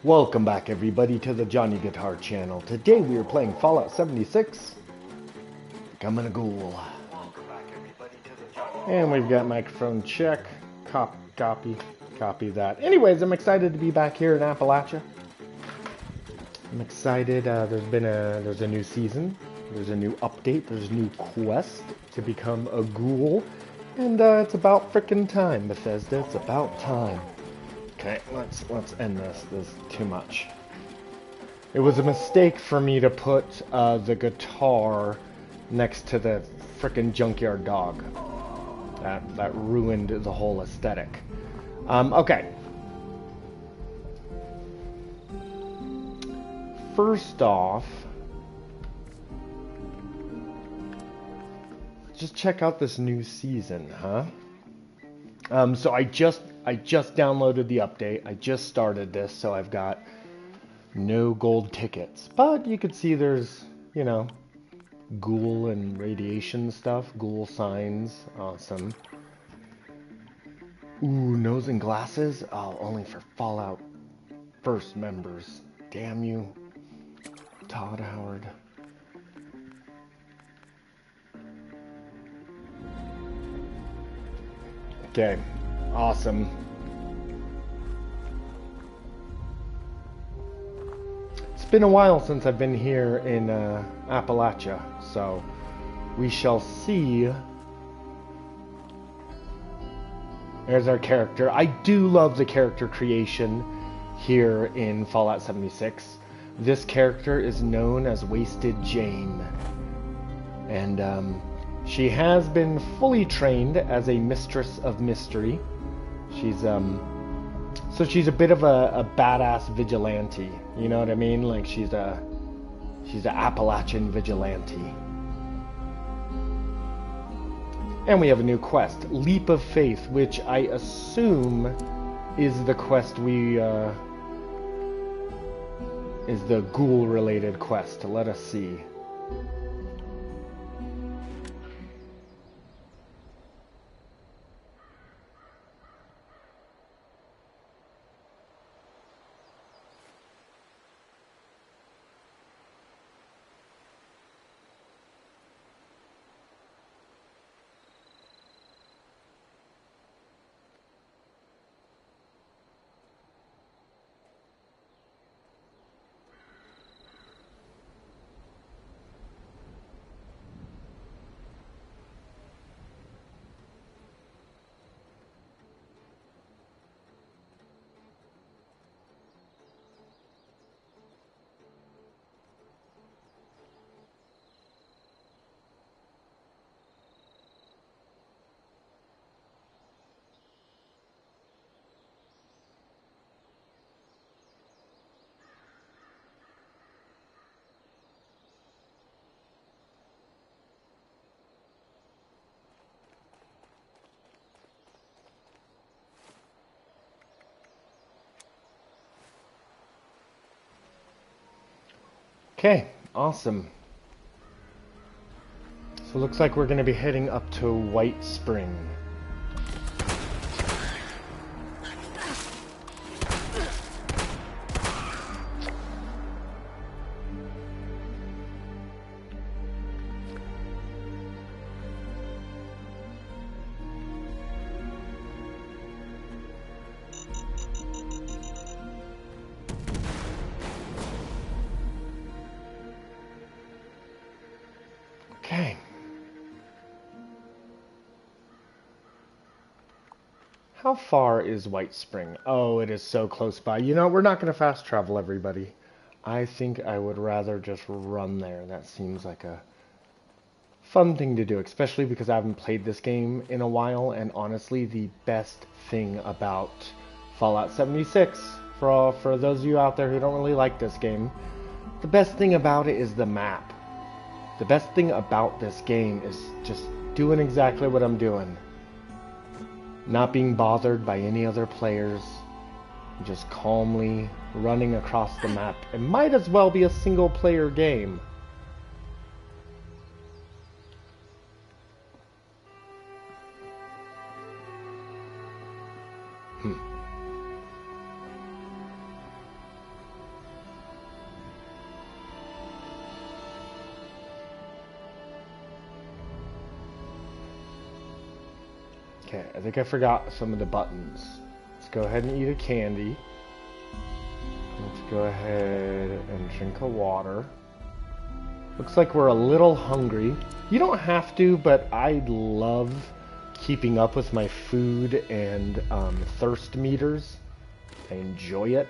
Welcome back everybody to the Johnny Guitar channel. Today we are playing Fallout 76, Becoming a Ghoul. And we've got microphone check, copy that. Anyways, I'm excited to be back here in Appalachia. I'm excited, there's a new season, there's a new update, there's a new quest to become a ghoul. And it's about frickin' time, Bethesda, it's about time. Okay, let's end this. This is too much. It was a mistake for me to put the guitar next to the frickin' junkyard dog. That ruined the whole aesthetic. Okay. First off, just check out this new season, huh? So I just downloaded the update. I just started this, so I've got No gold tickets. But you could see there's, you know, Ghoul and radiation stuff. Ghoul signs. Awesome. Ooh, nose and glasses? Oh, only for Fallout First members. Damn you. Todd Howard. Okay. Awesome. It's been a while since I've been here in Appalachia, so we shall see. There's our character. I do love the character creation here in Fallout 76. This character is known as Wasted Jane. And she has been fully trained as a mistress of mystery. She's so she's a bit of a badass vigilante. You know what I mean? Like she's an Appalachian vigilante. And we have a new quest, Leap of Faith, which I assume is the quest is the Ghoul-related quest. Let us see. Okay, awesome. So it looks like we're going to be heading up to White Spring. Okay. How far is White Spring? Oh, it is so close by. You know, we're not going to fast travel, everybody. I think I would rather just run there. That seems like a fun thing to do, especially because I haven't played this game in a while. And honestly, the best thing about Fallout 76, for those of you out there who don't really like this game, the best thing about it is the map. The best thing about this game is just doing exactly what I'm doing. Not being bothered by any other players. Just calmly running across the map. It might as well be a single player game. Okay, I think I forgot some of the buttons. Let's go ahead and eat a candy. Let's go ahead and drink a water. Looks like we're a little hungry. You don't have to, but I love keeping up with my food and thirst meters. I enjoy it.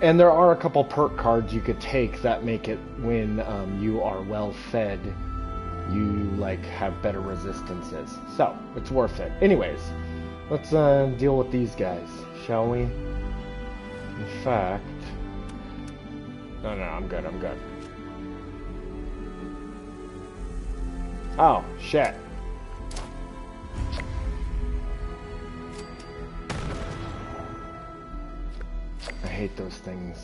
And there are a couple perk cards you could take that make it when you are well fed, you like have better resistances. So it's worth it. Anyways, let's deal with these guys, shall we? In fact, no, I'm good. Oh shit. hate those things.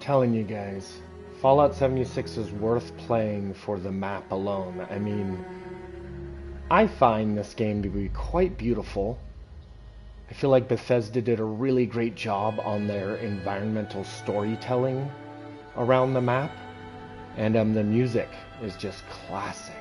Telling you guys, Fallout 76 is worth playing for the map alone. I mean, I find this game to be quite beautiful. I feel like Bethesda did a really great job on their environmental storytelling around the map, and the music is just classic.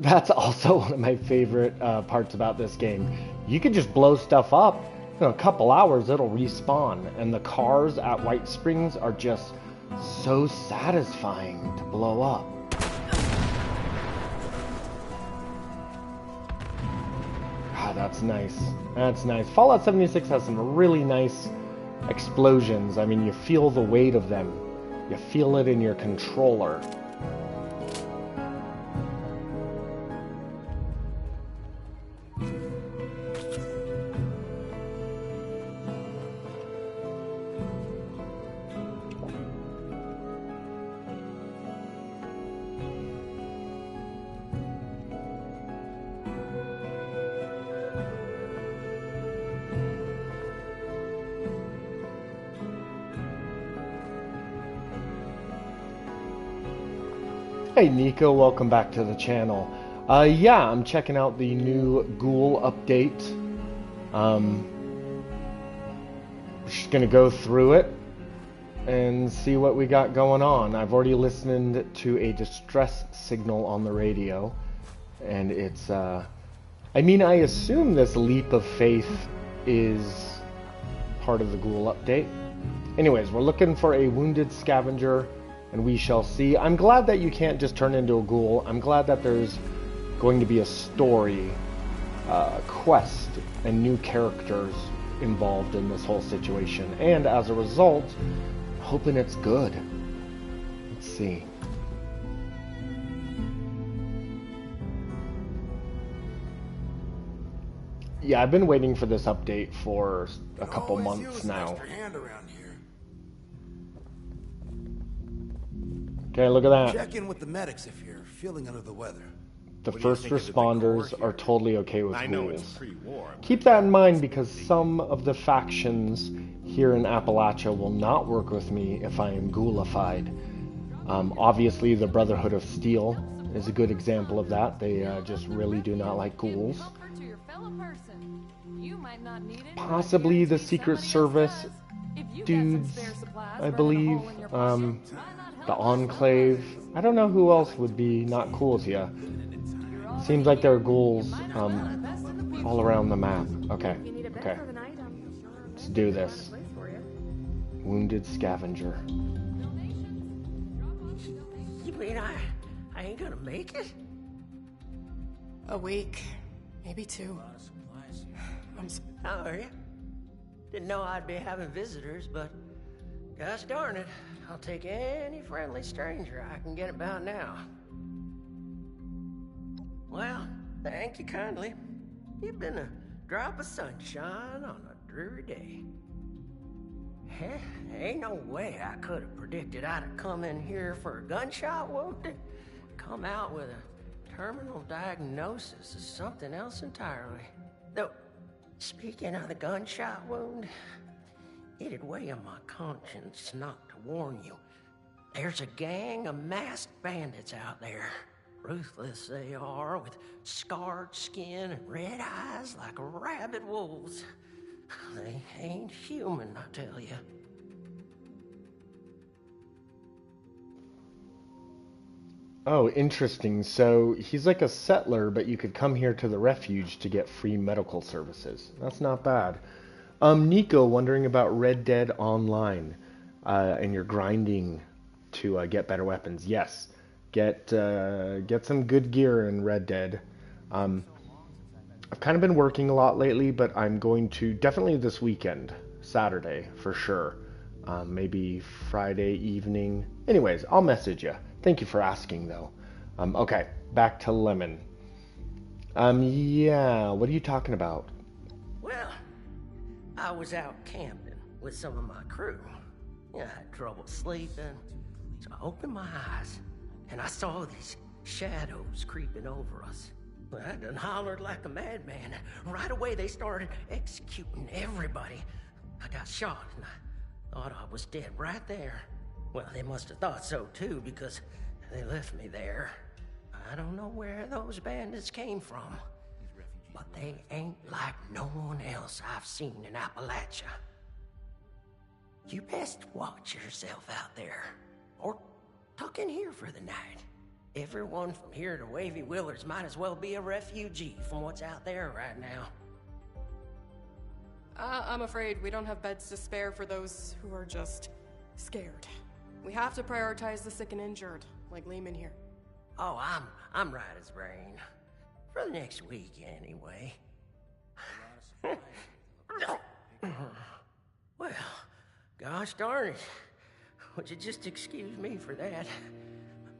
That's also one of my favorite parts about this game. You could just blow stuff up. In a couple hours, it'll respawn. And the cars at White Springs are just so satisfying to blow up. Ah, that's nice. That's nice. Fallout 76 has some really nice explosions. I mean, you feel the weight of them. You feel it in your controller. Hey Nico, welcome back to the channel. Yeah, I'm checking out the new Ghoul update. Just gonna go through it and see what we got going on. I've already listened to a distress signal on the radio, and it's, I mean, I assume this leap of faith is part of the Ghoul update. Anyways, we're looking for a wounded scavenger, and we shall see. I'm glad that you can't just turn into a ghoul. I'm glad that there's going to be a story, quest, and new characters involved in this whole situation. And as a result, I'm hoping it's good. Let's see. Yeah, I've been waiting for this update for a couple months now. Okay, look at that. Check in with the medics if you're feeling under the weather. The first responders are totally okay with ghouls. Keep that in mind because some of the factions here in Appalachia will not work with me if I am ghoulified. Obviously, the Brotherhood of Steel is a good example of that. They just really do not like ghouls. Possibly the Secret Service dudes, I believe. The Enclave. I don't know who else would be not cool with you. Seems like there are ghouls all around the map. Okay, okay. Let's do this. Wounded scavenger. You mean I ain't gonna make it? A week, maybe 2. How are you? Didn't know I'd be having visitors, but gosh darn it, I'll take any friendly stranger I can get about now. Well, thank you kindly. You've been a drop of sunshine on a dreary day. Ain't no way I could have predicted I'd have come in here for a gunshot wound and come out with a terminal diagnosis of something else entirely. Though, speaking of the gunshot wound, it'd weigh on my conscience not to warn you. There's a gang of masked bandits out there. Ruthless they are, with scarred skin and red eyes like rabid wolves. They ain't human, I tell you. Oh, interesting. So he's like a settler, but you could come here to the refuge to get free medical services. That's not bad. Nico, wondering about Red Dead Online, and you're grinding to get better weapons. Yes, get some good gear in Red Dead. I've kind of been working a lot lately, but I'm going to definitely this weekend, Saturday for sure. Maybe Friday evening. Anyways, I'll message you. Thank you for asking, though. Okay, back to Lemon. Yeah, what are you talking about? Well, I was out camping with some of my crew. I had trouble sleeping, so I opened my eyes, and I saw these shadows creeping over us. Well, I done hollered like a madman. Right away, they started executing everybody. I got shot, and I thought I was dead right there. Well, they must have thought so, too, because they left me there. I don't know where those bandits came from, but they ain't like no one else I've seen in Appalachia. You best watch yourself out there, or tuck in here for the night. Everyone from here to Wavy Willards might as well be a refugee from what's out there right now. I'm afraid we don't have beds to spare for those who are just scared. We have to prioritize the sick and injured, like Lehman here. Oh, I'm right as rain. For the next week, anyway. Well, gosh darn it. Would you just excuse me for that?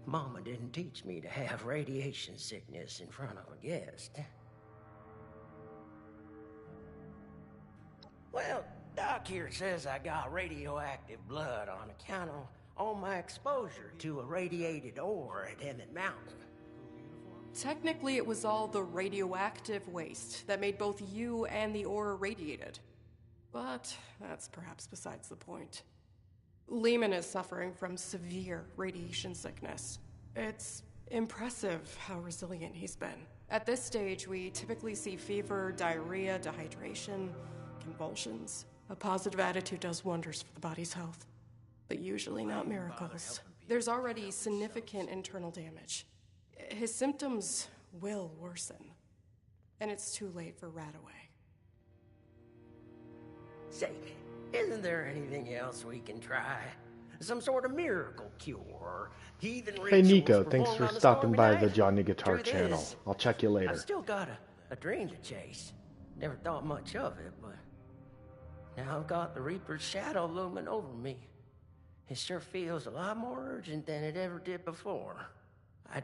Mama didn't teach me to have radiation sickness in front of a guest. Well, Doc here says I got radioactive blood on account of all my exposure to a radiated ore at Emmett Mountain. Technically, it was all the radioactive waste that made both you and the ore irradiated. But that's perhaps besides the point. Lehman is suffering from severe radiation sickness. It's impressive how resilient he's been. At this stage, we typically see fever, diarrhea, dehydration, convulsions. A positive attitude does wonders for the body's health, but usually not miracles. There's already significant internal damage. His symptoms will worsen, and it's too late for Radaway. Say, Isn't there anything else we can try? Some sort of miracle cure or heathen Hey rituals Nico, thanks performed for on a stopping stormy by night? the Johnny Guitar Truth channel. is, I'll check you I've later. still got a dream to chase. Never thought much of it, but now I've got the Reaper's shadow looming over me. It sure feels a lot more urgent than it ever did before. I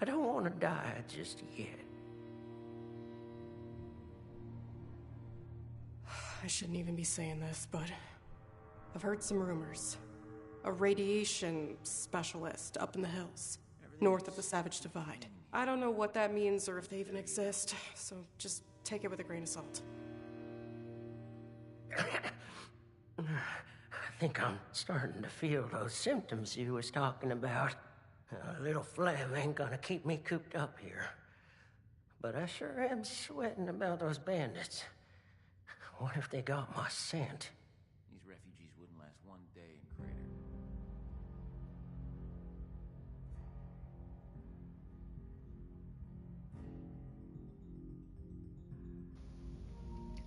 don't want to die just yet. I shouldn't even be saying this, but I've heard some rumors. A radiation specialist up in the hills, north of the Savage Divide. I don't know what that means or if they even exist, so just take it with a grain of salt. I think I'm starting to feel those symptoms you was talking about. A little phlegm ain't gonna keep me cooped up here. But I sure am sweating about those bandits. What if they got my scent? These refugees wouldn't last one day in Crater.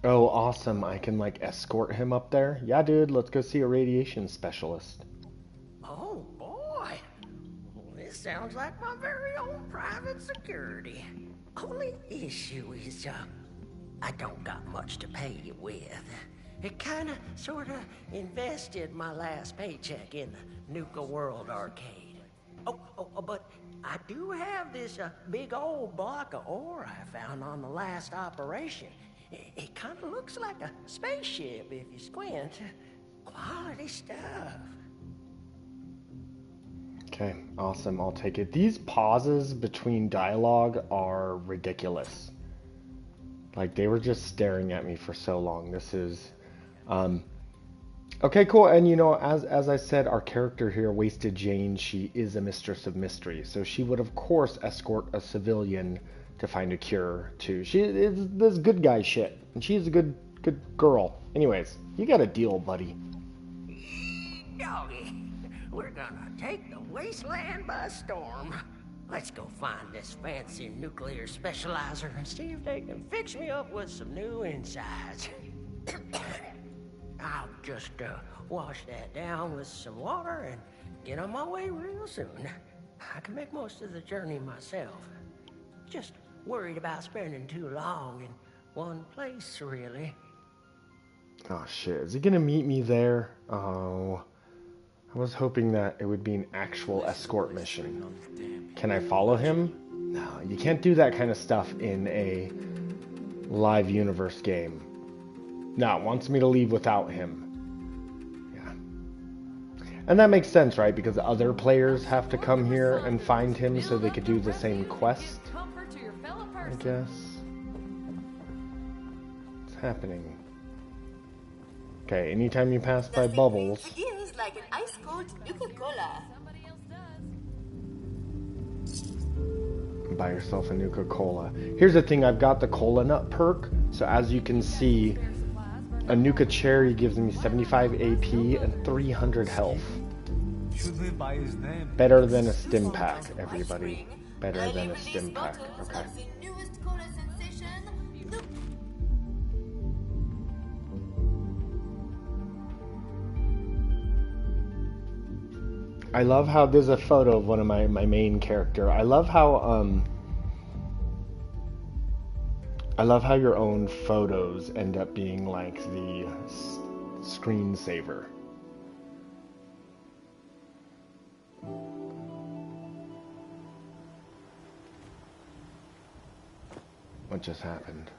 Oh, awesome. I can, like, escort him up there? Yeah, dude, let's go see a radiation specialist. Oh, boy. Well, this sounds like my very own private security. Only issue is, I don't got much to pay you with. It kinda, sorta invested my last paycheck in the Nuka World Arcade. But I do have this big old block of ore I found on the last operation. It kinda looks like a spaceship if you squint. Quality stuff. Okay, awesome. I'll take it. These pauses between dialogue are ridiculous. Like, they were just staring at me for so long. This is... Okay, cool. And, you know, as I said, our character here, Wasted Jane, she is a mistress of mystery. So she would, of course, escort a civilian to find a cure, too. She is this good guy shit. And she's a good girl. Anyways, you got a deal, buddy. Doggy, we're gonna take the wasteland by storm. Let's go find this fancy nuclear specializer and see if they can fix me up with some new insides. I'll just wash that down with some water and get on my way real soon. I can make most of the journey myself. Just worried about spending too long in one place, really. Oh, shit. Is he gonna meet me there? Oh... I was hoping that it would be an actual escort mission. Can I follow him? No, you can't do that kind of stuff in a live universe game. No, it wants me to leave without him. Yeah. And that makes sense, right? Because other players have to come here and find him so they could do the same quest. I guess. What's happening? Okay, anytime you pass by bubbles... Begins like an ice-cold Nuka-Cola. Buy yourself a Nuka-Cola. Here's the thing, I've got the Cola Nut perk, so as you can see, a Nuka Cherry gives me 75 AP and 300 health. Better than a stim pack, everybody. Better than a stim pack, okay. I love how there's a photo of one of my main character. I love how your own photos end up being like the screensaver. What just happened?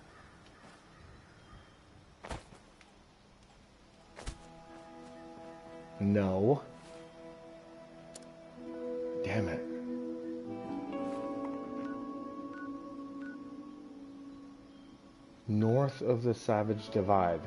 No. Damn it. North of the Savage Divide.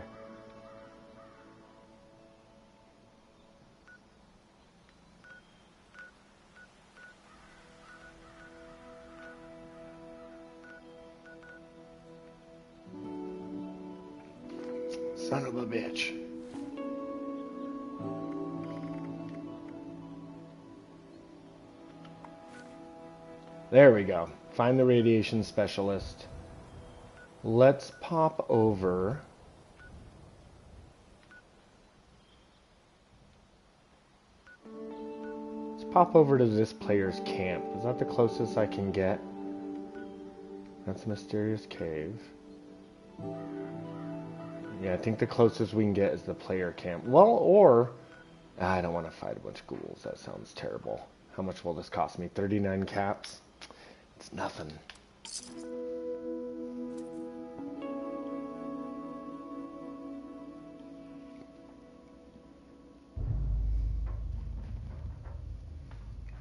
Son of a bitch. There we go. Find the radiation specialist. Let's pop over pop over to this player's camp. Is that the closest I can get? That's a mysterious cave. Yeah, I think the closest we can get is the player camp. Well, or... I don't want to fight a bunch of ghouls. That sounds terrible. How much will this cost me? 39 caps? It's nothing.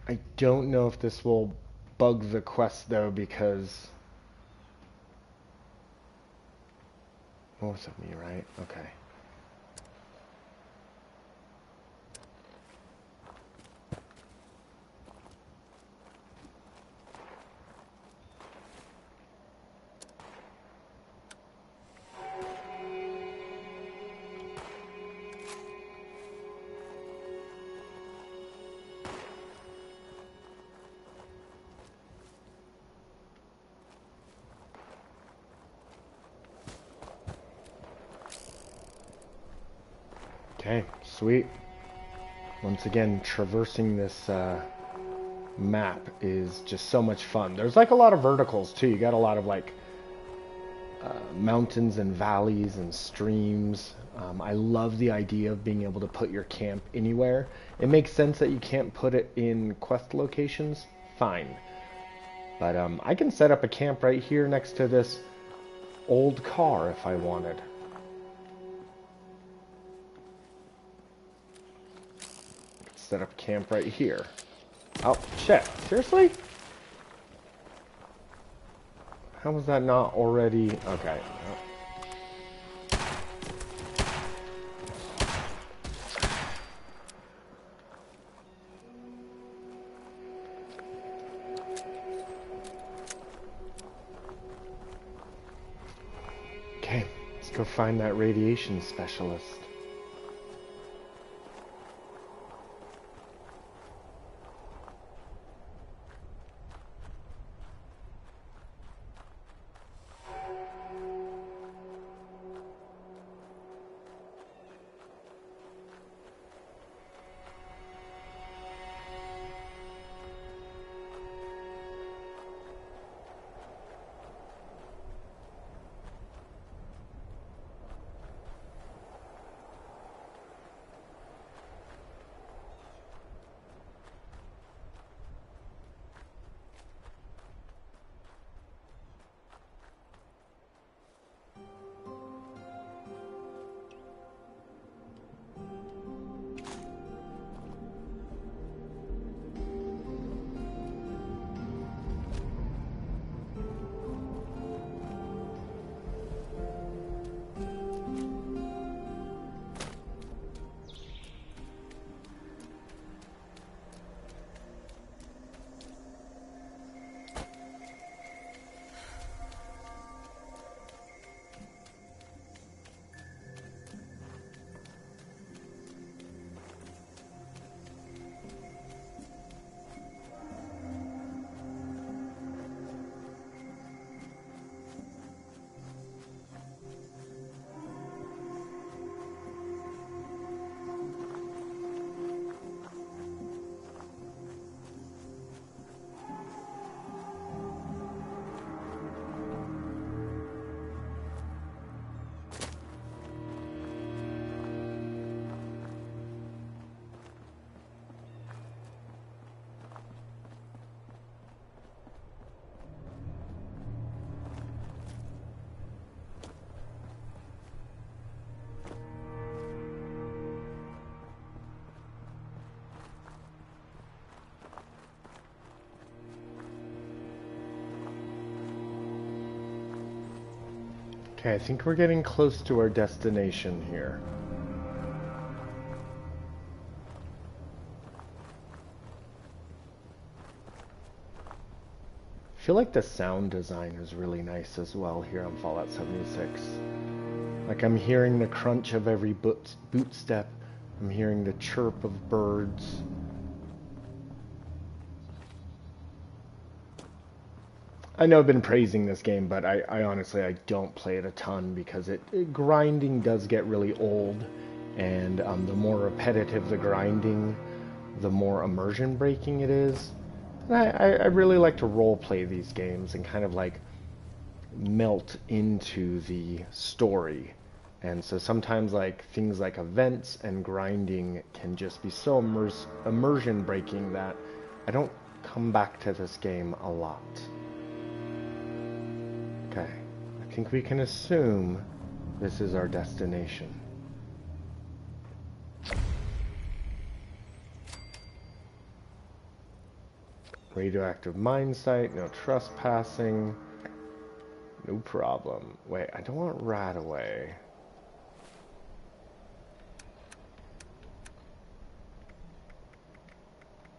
I don't know if this will bug the quest, though, because... Most of me, right? Okay. Okay, sweet. Once again, traversing this map is just so much fun. There's like a lot of verticals too. You got a lot of like mountains and valleys and streams. I love the idea of being able to put your camp anywhere. It makes sense that you can't put it in quest locations. Fine. But I can set up a camp right here next to this old car if I wanted. Set up camp right here. Oh, shit. Seriously? How was that not already... Okay. Okay, let's go find that radiation specialist. Okay, I think we're getting close to our destination here. I feel like the sound design is really nice as well here on Fallout 76. Like I'm hearing the crunch of every boot step. I'm hearing the chirp of birds. I know I've been praising this game, but I honestly, I don't play it a ton because grinding does get really old, and the more repetitive the grinding, the more immersion breaking it is. And I really like to role play these games and kind of like melt into the story. And so sometimes like things like events and grinding can just be so immersion breaking that I don't come back to this game a lot. Okay, I think we can assume this is our destination. Radioactive mine site, no trespassing, no problem. Wait, I don't want rat away.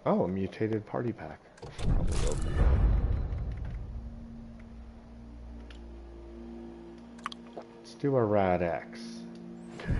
Oh, a mutated party pack. Probably open it. Let's do a Rad X. Okay.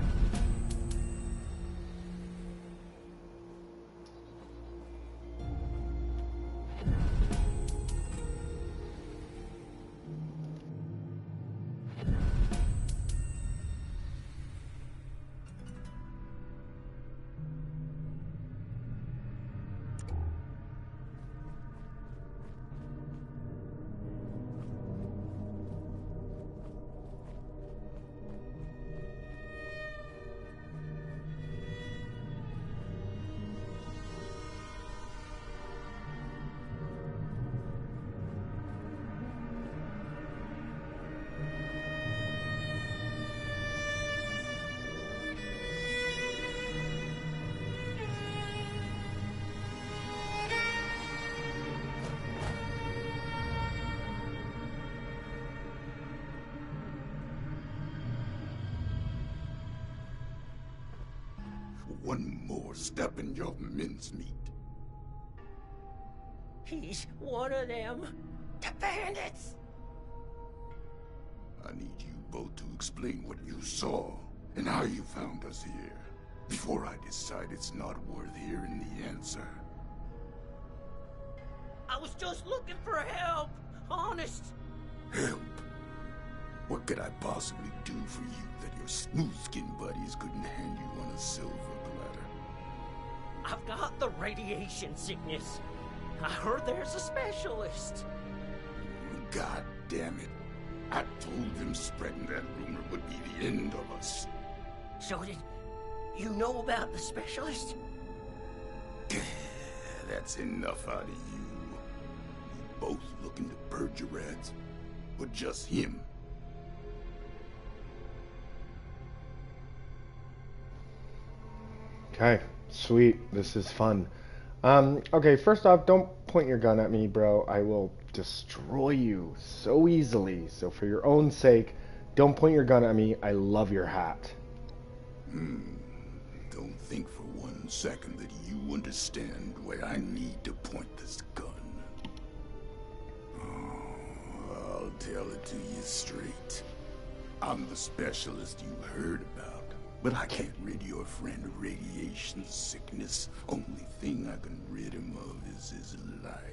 One more step in your mincemeat. He's one of them. The bandits! I need you both to explain what you saw and how you found us here, before I decide it's not worth hearing the answer. I was just looking for help, honest. Help? What could I possibly do for you that your smooth-skinned buddies couldn't hand you on a silver platter? I've got the radiation sickness. I heard there's a specialist. God damn it. I told them spreading that rumor would be the end of us. So did you know about the specialist? That's enough out of you. You both looking to purge your rats? Or just him? Okay, sweet. This is fun. Okay, first off, don't point your gun at me, bro. I will destroy you so easily. So for your own sake, don't point your gun at me. I love your hat. Don't think for 1 second that you understand why I need to point this gun. Oh, I'll tell it to you straight. I'm the specialist you heard about. But I can't rid your friend of radiation sickness. Only thing I can rid him of is his life.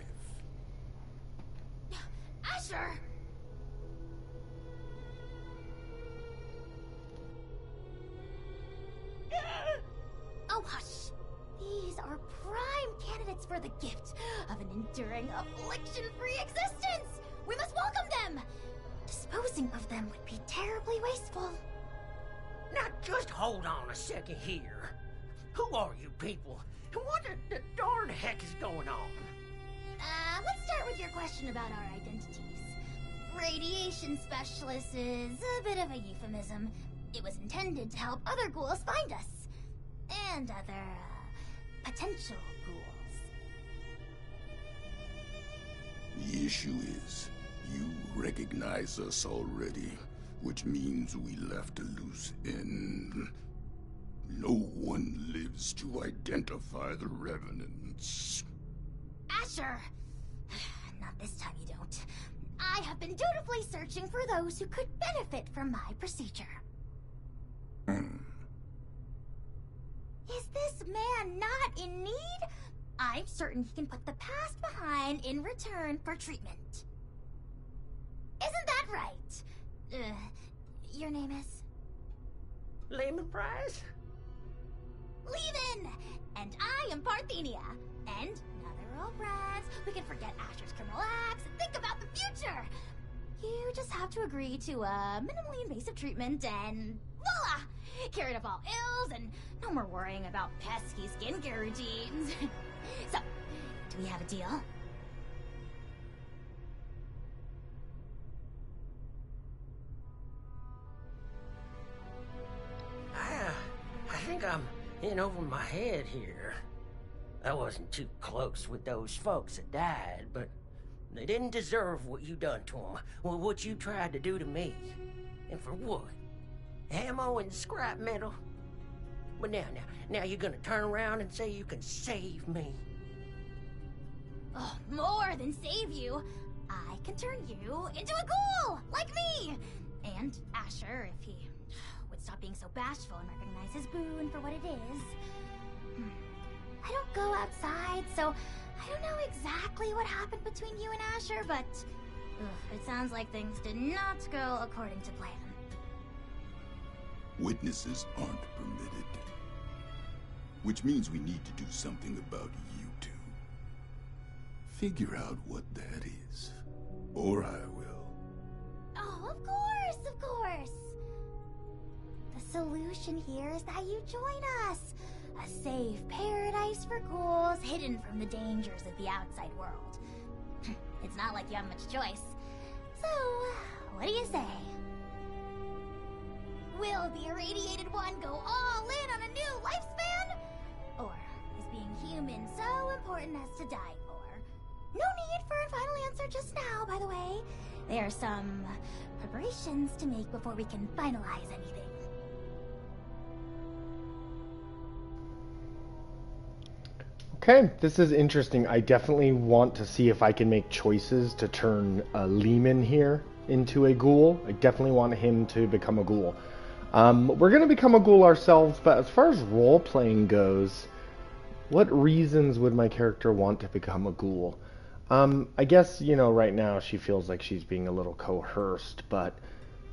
Asher! Oh, hush. These are prime candidates for the gift of an enduring, affliction-free existence. We must welcome them. Disposing of them would be terribly wasteful. Now just hold on a second here. Who are you people? And what the darn heck is going on? Let's start with your question about our identities. Radiation specialist is a bit of a euphemism. It was intended to help other ghouls find us. And other, potential ghouls. The issue is, you recognize us already, which means we left a loose end. No one lives to identify the revenants. Asher! Not this time you don't. I have been dutifully searching for those who could benefit from my procedure. Is this man not in need? I'm certain he can put the past behind in return for treatment. Isn't that right? Your name is? Lemon Prize? Lehman! And I in Parthenia. And now that we're all friends, we can forget Asher's criminal acts and think about the future. You just have to agree to minimally invasive treatment and voila! Cured of all ills and no more worrying about pesky skincare routines. So, do we have a deal? I think I'm in over my head here. I wasn't too close with those folks that died, but they didn't deserve what you done to them. Well, what you tried to do to me. And for what? Ammo and scrap metal? But now you're gonna turn around and say you can save me. Oh, more than save you. I can turn you into a ghoul, like me. And Asher, if he would stop being so bashful and recognize his boon for what it is. I don't go outside, so I don't know exactly what happened between you and Asher, but it sounds like things did not go according to plan. Witnesses aren't permitted. Which means we need to do something about you two. Figure out what that is. Or I will. Oh, of course, of course. The solution here is that you join us. A safe paradise for ghouls hidden from the dangers of the outside world. It's not like you have much choice. So, what do you say? Will the irradiated one go all in on a new lifespan? Or is being human so important as to die for? No need for a final answer just now, by the way. There are some preparations to make before we can finalize anything. Okay, this is interesting. I definitely want to see if I can make choices to turn Lehman here into a ghoul. I definitely want him to become a ghoul. We're going to become a ghoul ourselves, but as far as role-playing goes, what reasons would my character want to become a ghoul? I guess, you know, right now she feels like she's being a little coerced, but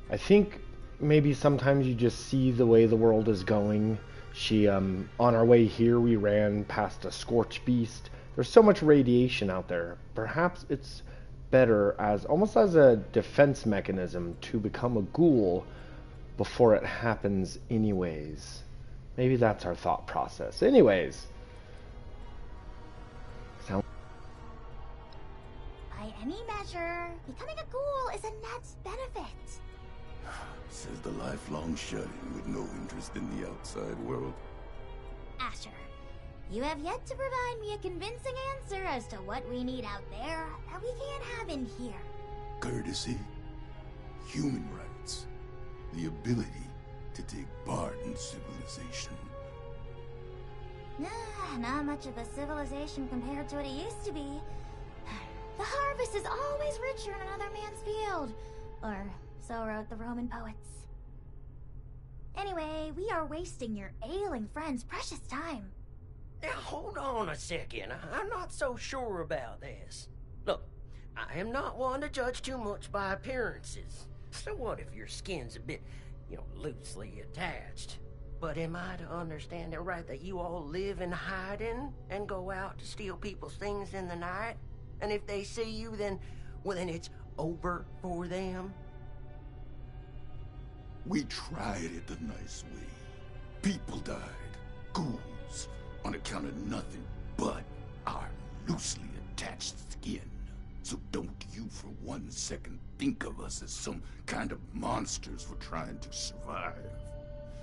I think maybe sometimes you just see the way the world is going. She, on our way here, we ran past a scorch beast. There's so much radiation out there. Perhaps it's better as almost as a defense mechanism to become a ghoul before it happens anyways. Maybe that's our thought process. Anyways. By any measure, becoming a ghoul is a net benefit. Says the lifelong shut-in with no interest in the outside world. Asher, you have yet to provide me a convincing answer as to what we need out there that we can't have in here. Courtesy, human rights, the ability to take part in civilization. Not much of a civilization compared to what it used to be. The harvest is always richer in another man's field. Or so wrote the Roman poets. Anyway, we are wasting your ailing friend's precious time. Now, hold on a second. I'm not so sure about this. Look, I am not one to judge too much by appearances. So what if your skin's a bit, loosely attached? But am I to understand it right that you all live in hiding and go out to steal people's things in the night? And if they see you, then it's over for them? We tried it the nice way. People died. Ghouls. On account of nothing but our loosely attached skin. So don't you for 1 second think of us as some kind of monsters we're trying to survive.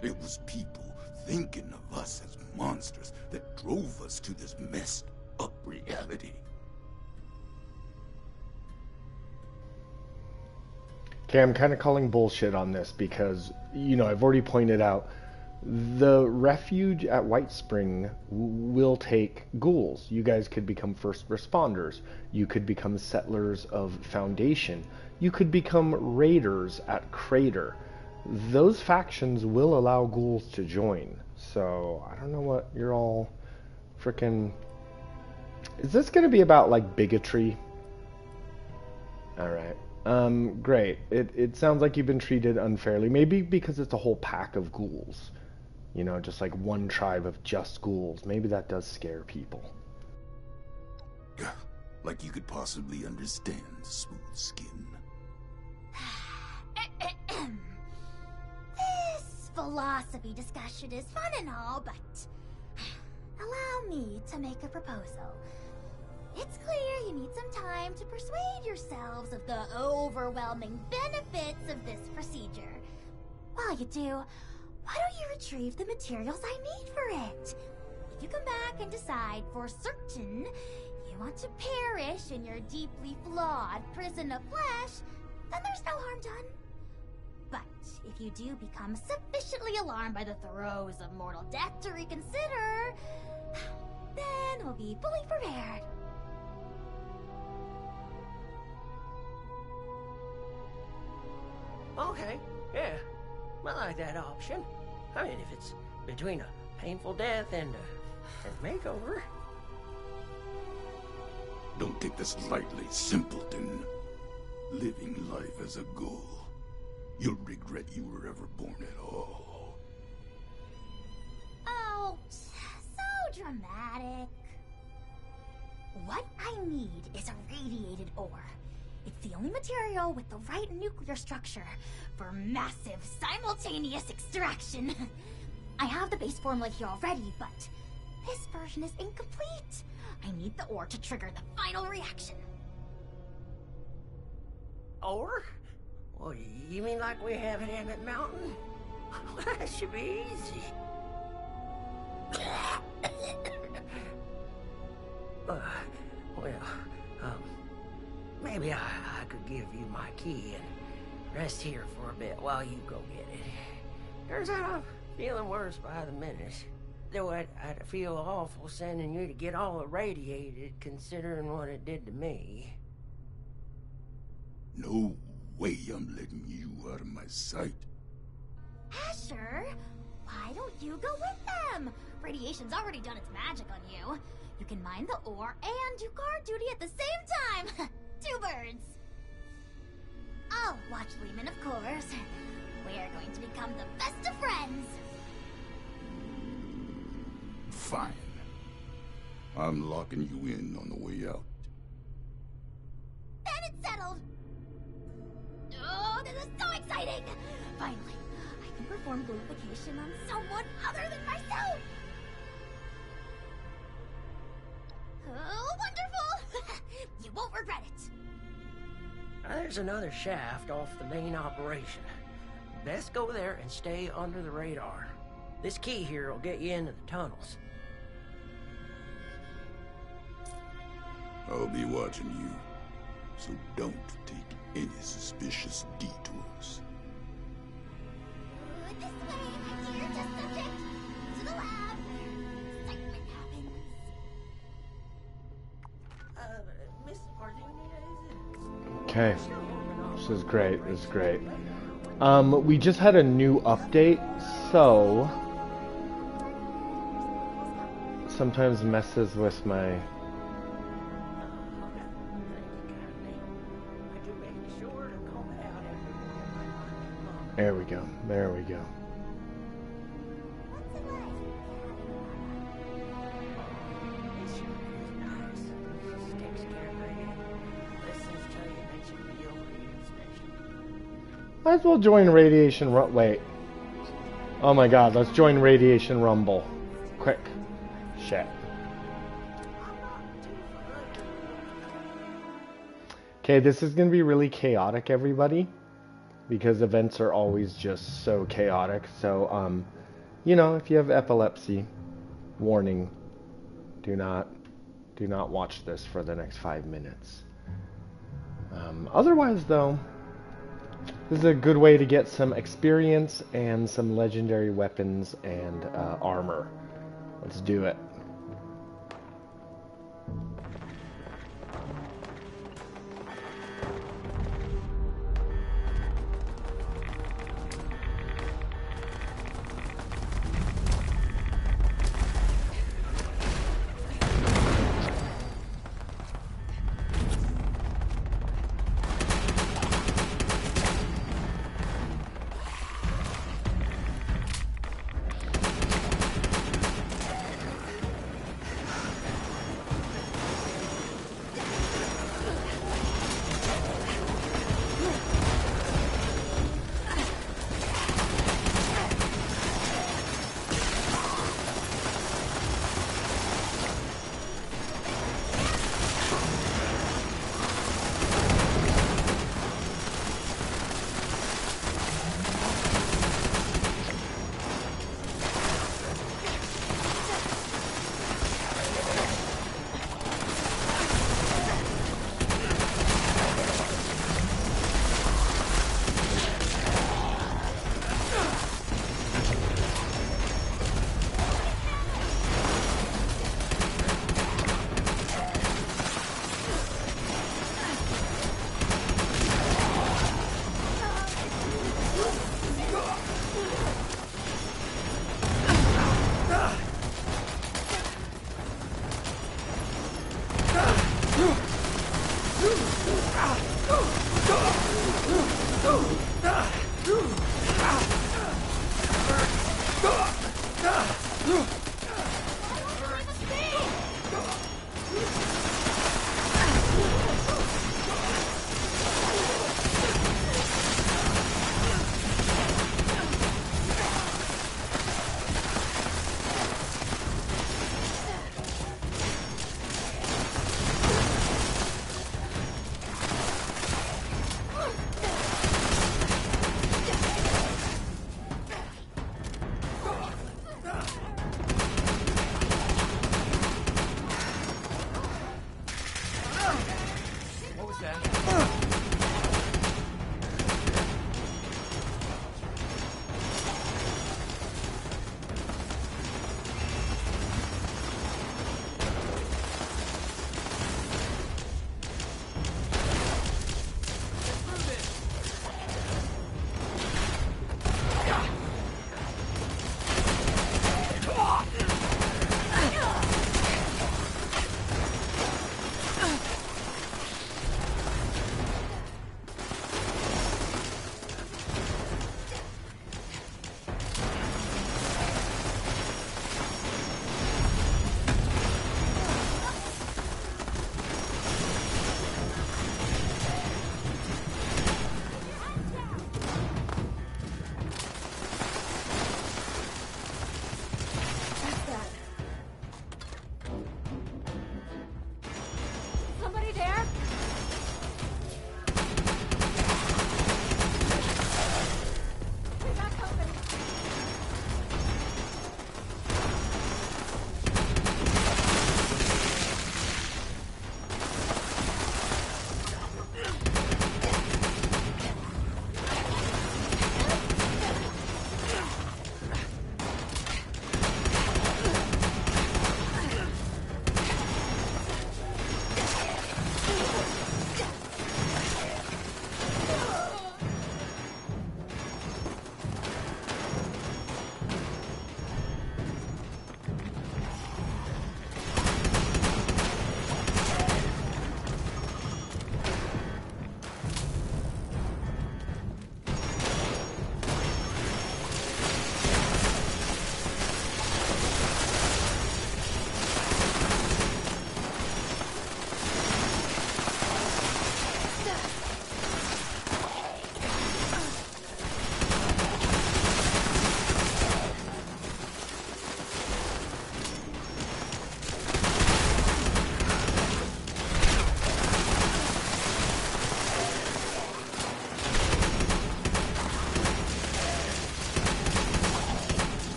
It was people thinking of us as monsters that drove us to this messed up reality. Okay, I'm kind of calling bullshit on this because, I've already pointed out the refuge at White Spring will take ghouls. You guys could become first responders. You could become settlers of Foundation. You could become raiders at Crater. Those factions will allow ghouls to join. So, I don't know what you're all freaking... Is this going to be about, bigotry? Alright. Great. It sounds like you've been treated unfairly. Maybe because it's a whole pack of ghouls. You know, just like one tribe of just ghouls. Maybe that does scare people. Like you could possibly understand smooth skin. This philosophy discussion is fun and all, but allow me to make a proposal. It's clear you need some time to persuade yourselves of the overwhelming benefits of this procedure. While you do, why don't you retrieve the materials I need for it? If you come back and decide for certain you want to perish in your deeply flawed prison of flesh, then there's no harm done. But if you do become sufficiently alarmed by the throes of mortal death to reconsider, then we'll be fully prepared. Okay, yeah. I like that option. I mean, if it's between a painful death and a makeover. Don't take this lightly, simpleton. Living life as a ghoul, you'll regret you were ever born at all. Oh, so dramatic. What I need is a radiated ore. It's the only material with the right nuclear structure for massive simultaneous extraction. I have the base formula here already, but this version is incomplete. I need the ore to trigger the final reaction. Or? Well, you mean like we have at Emmett Mountain? That should be easy. Maybe I could give you my key and rest here for a bit while you go get it. Turns out I'm feeling worse by the minute. Though I'd feel awful sending you to get all irradiated, considering what it did to me. No way I'm letting you out of my sight. Asher, why don't you go with them? Radiation's already done its magic on you. You can mine the ore and do guard duty at the same time. 2 birds. I'll watch Lehman, of course. We're going to become the best of friends. Fine. I'm locking you in on the way out. Then it's settled. Oh, this is so exciting! Finally, I can perform glorification on someone other than myself. Oh, wonderful! You won't regret it. There's another shaft off the main operation. Best go there and stay under the radar. This key here will get you into the tunnels. I'll be watching you, so don't take any suspicious detours. This way, my dear test subject. To the lab, where excitement happens. Miss Arduino, Okay. This is great. This is great. We just had a new update, so sometimes messes with my. There we go. There we go. Might as well join Radiation Wait. Oh my god, let's join Radiation Rumble. Quick. Shit. Okay, this is gonna be really chaotic, everybody. Because events are always just so chaotic. So, you know, if you have epilepsy, warning, do not watch this for the next 5 minutes. Otherwise, though, this is a good way to get some experience and some legendary weapons and armor. Let's do it.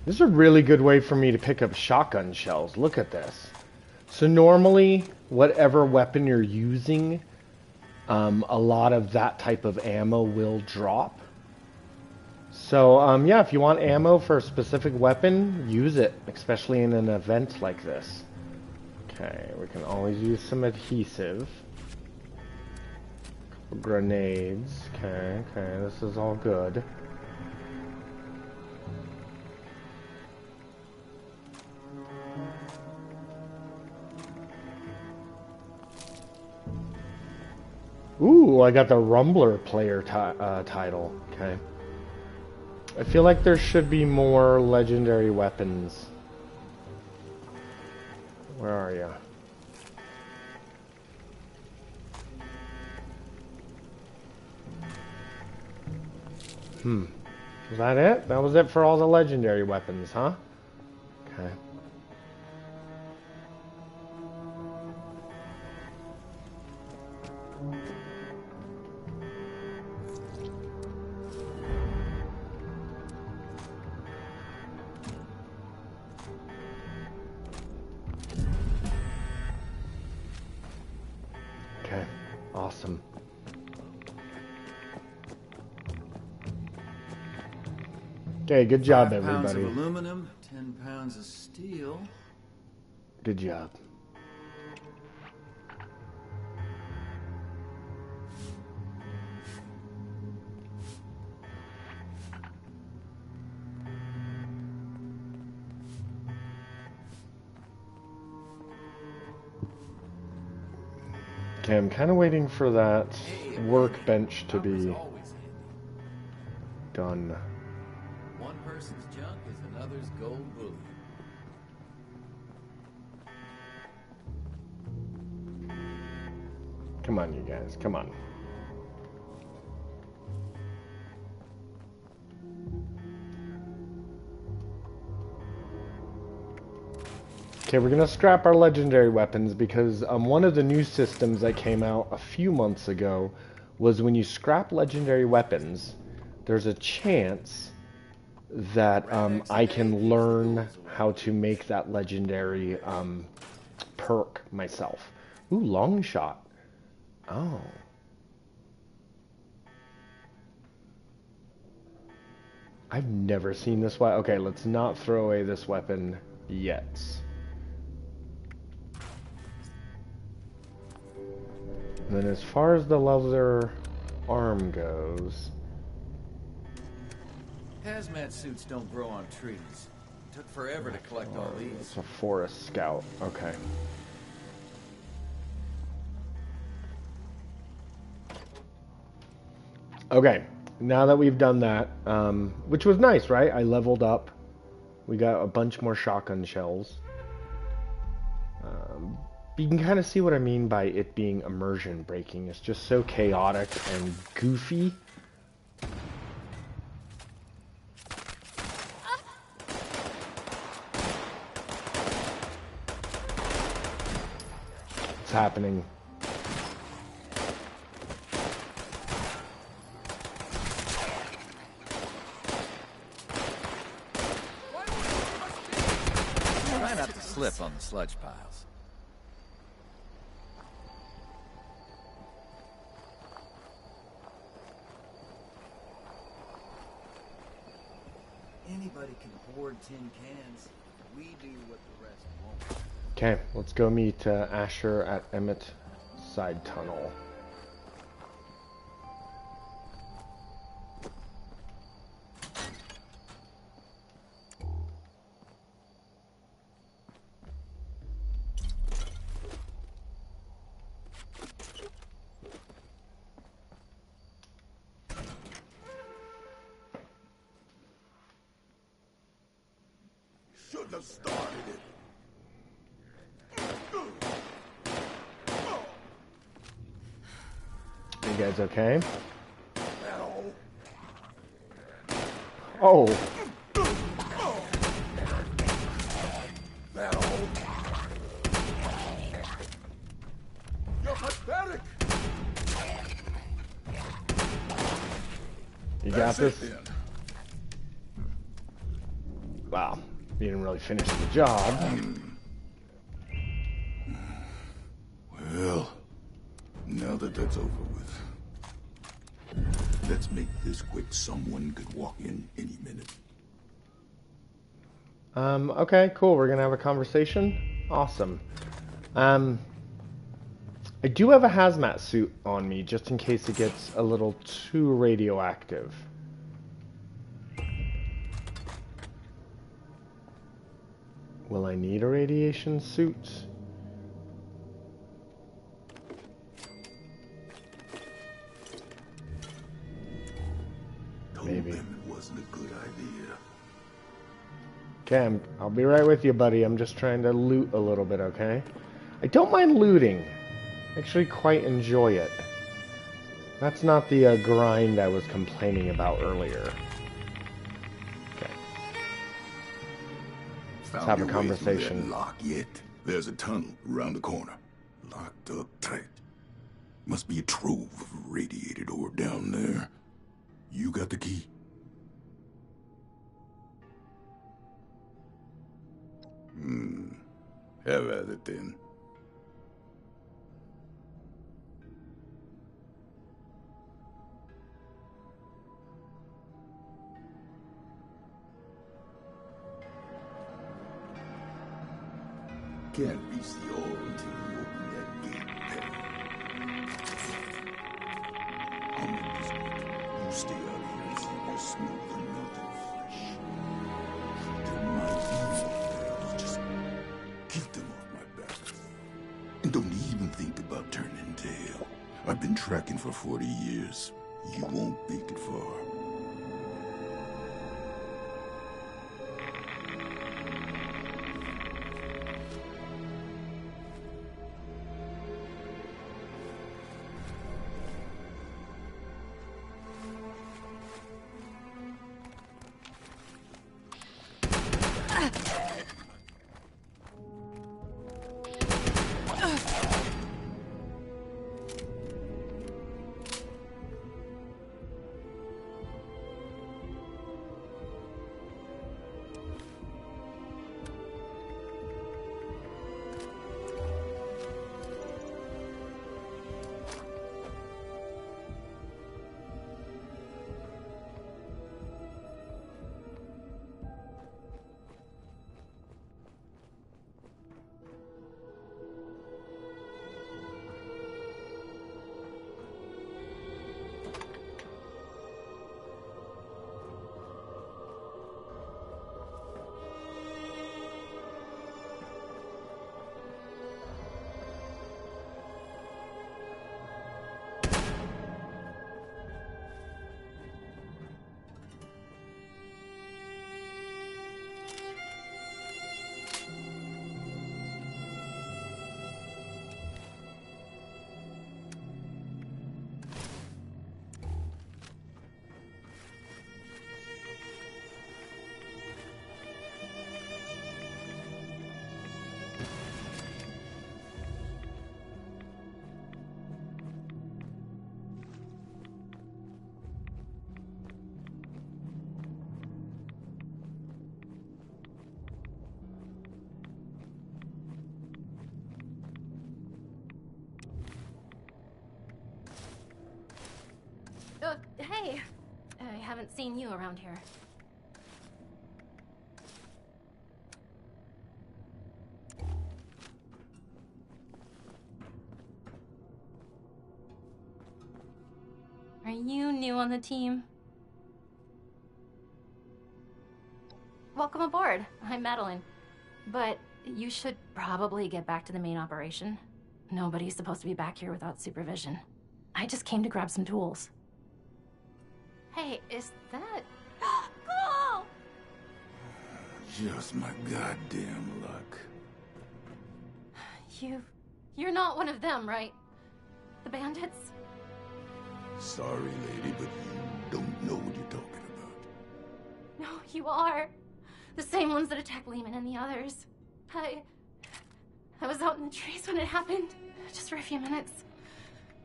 This is a really good way for me to pick up shotgun shells. Look at this. So normally, whatever weapon you're using, a lot of that type of ammo will drop. So, yeah, if you want ammo for a specific weapon, use it, especially in an event like this. Okay, we can always use some adhesive. Grenades. Okay, this is all good. Ooh, I got the Rumbler player title. Okay. I feel like there should be more legendary weapons. Where are you? Was that it? That was it for all the legendary weapons, huh? Okay. Okay, awesome. Okay, good job, 5 pounds everybody. of aluminum, 10 pounds of steel. Good job. Okay, I'm kind of waiting for that workbench to be done. One person's junk is another's gold bullion. Come on, you guys, come on. Okay, we're gonna scrap our legendary weapons because one of the new systems that came out a few months ago was when you scrap legendary weapons, there's a chance that I can learn how to make that legendary perk myself. Ooh, long shot. Oh. I've never seen this weapon. Okay, let's not throw away this weapon yet. And then as far as the leather arm goes... Hazmat suits don't grow on trees. It took forever to collect all these. It's a forest scout. Okay. Okay, now that we've done that, which was nice, right? I leveled up. We got a bunch more shotgun shells. You can kind of see what I mean by it being immersion breaking. It's just so chaotic and goofy. It's happening. Try not to slip on the sludge piles. Anybody can hoard tin cans. We do what the rest won't. Okay, let's go meet Asher at Emmett Side Tunnel. Should have started it. You guys okay? Ow. Oh, Ow. You're pathetic. you got That's it this? then. well, you didn't really finish the job. Well, now that that's over with, let's make this quick. Someone could walk in any minute. Okay, cool. We're gonna have a conversation. Awesome. I do have a hazmat suit on me, just in case it gets a little too radioactive. Will I need a radiation suit? Maybe. Told them it wasn't a good idea. Okay, I'll be right with you, buddy. I'm just trying to loot a little bit, okay? I don't mind looting. I actually quite enjoy it. That's not the grind I was complaining about earlier. Okay. Let's have a conversation. Lock yet? There's a tunnel around the corner. Locked up tight. Must be a trove of radiated ore down there. You got the key? Have at it then. Can't reach the ore until you open that gate, Penny. I'm in this one. You stay out here and see your smooth and melting flesh. There might be more there. Just keep them off my back. And don't even think about turning tail. I've been tracking for 40 years. You won't make it far. Hey. I haven't seen you around here. Are you new on the team? Welcome aboard. I'm Madeline. But you should probably get back to the main operation. Nobody's supposed to be back here without supervision. I just came to grab some tools. Hey, is that... Ghoul! Just my goddamn luck. You're not one of them, right? The bandits? Sorry, lady, but you don't know what you're talking about. No, you are. The same ones that attacked Lehman and the others. I was out in the trees when it happened, just for a few minutes.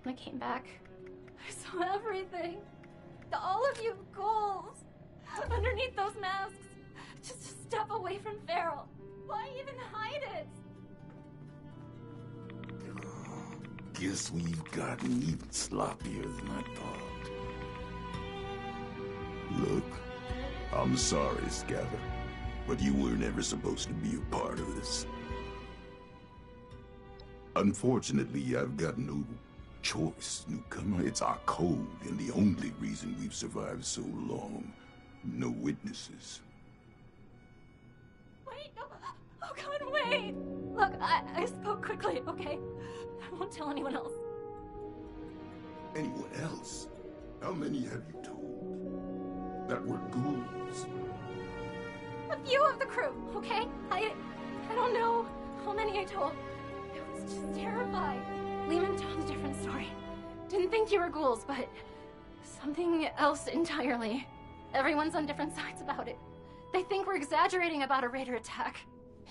When I came back, I saw everything. All of you ghouls underneath those masks, just away from Feral. Why even hide it? Guess we've gotten even sloppier than I thought. Look, I'm sorry, Scatter, but you weren't ever supposed to be a part of this. Unfortunately, I've got no choice, newcomer. It's our code, and the only reason we've survived so long. No witnesses. Wait, oh God, wait! Look, I spoke quickly, okay? I won't tell anyone else. Anyone else? How many have you told? That were ghouls? A few of the crew, okay? I don't know how many I told. I was just terrified. Lehman told a different story. Didn't think you were ghouls, but something else entirely. Everyone's on different sides about it. They think we're exaggerating about a raider attack.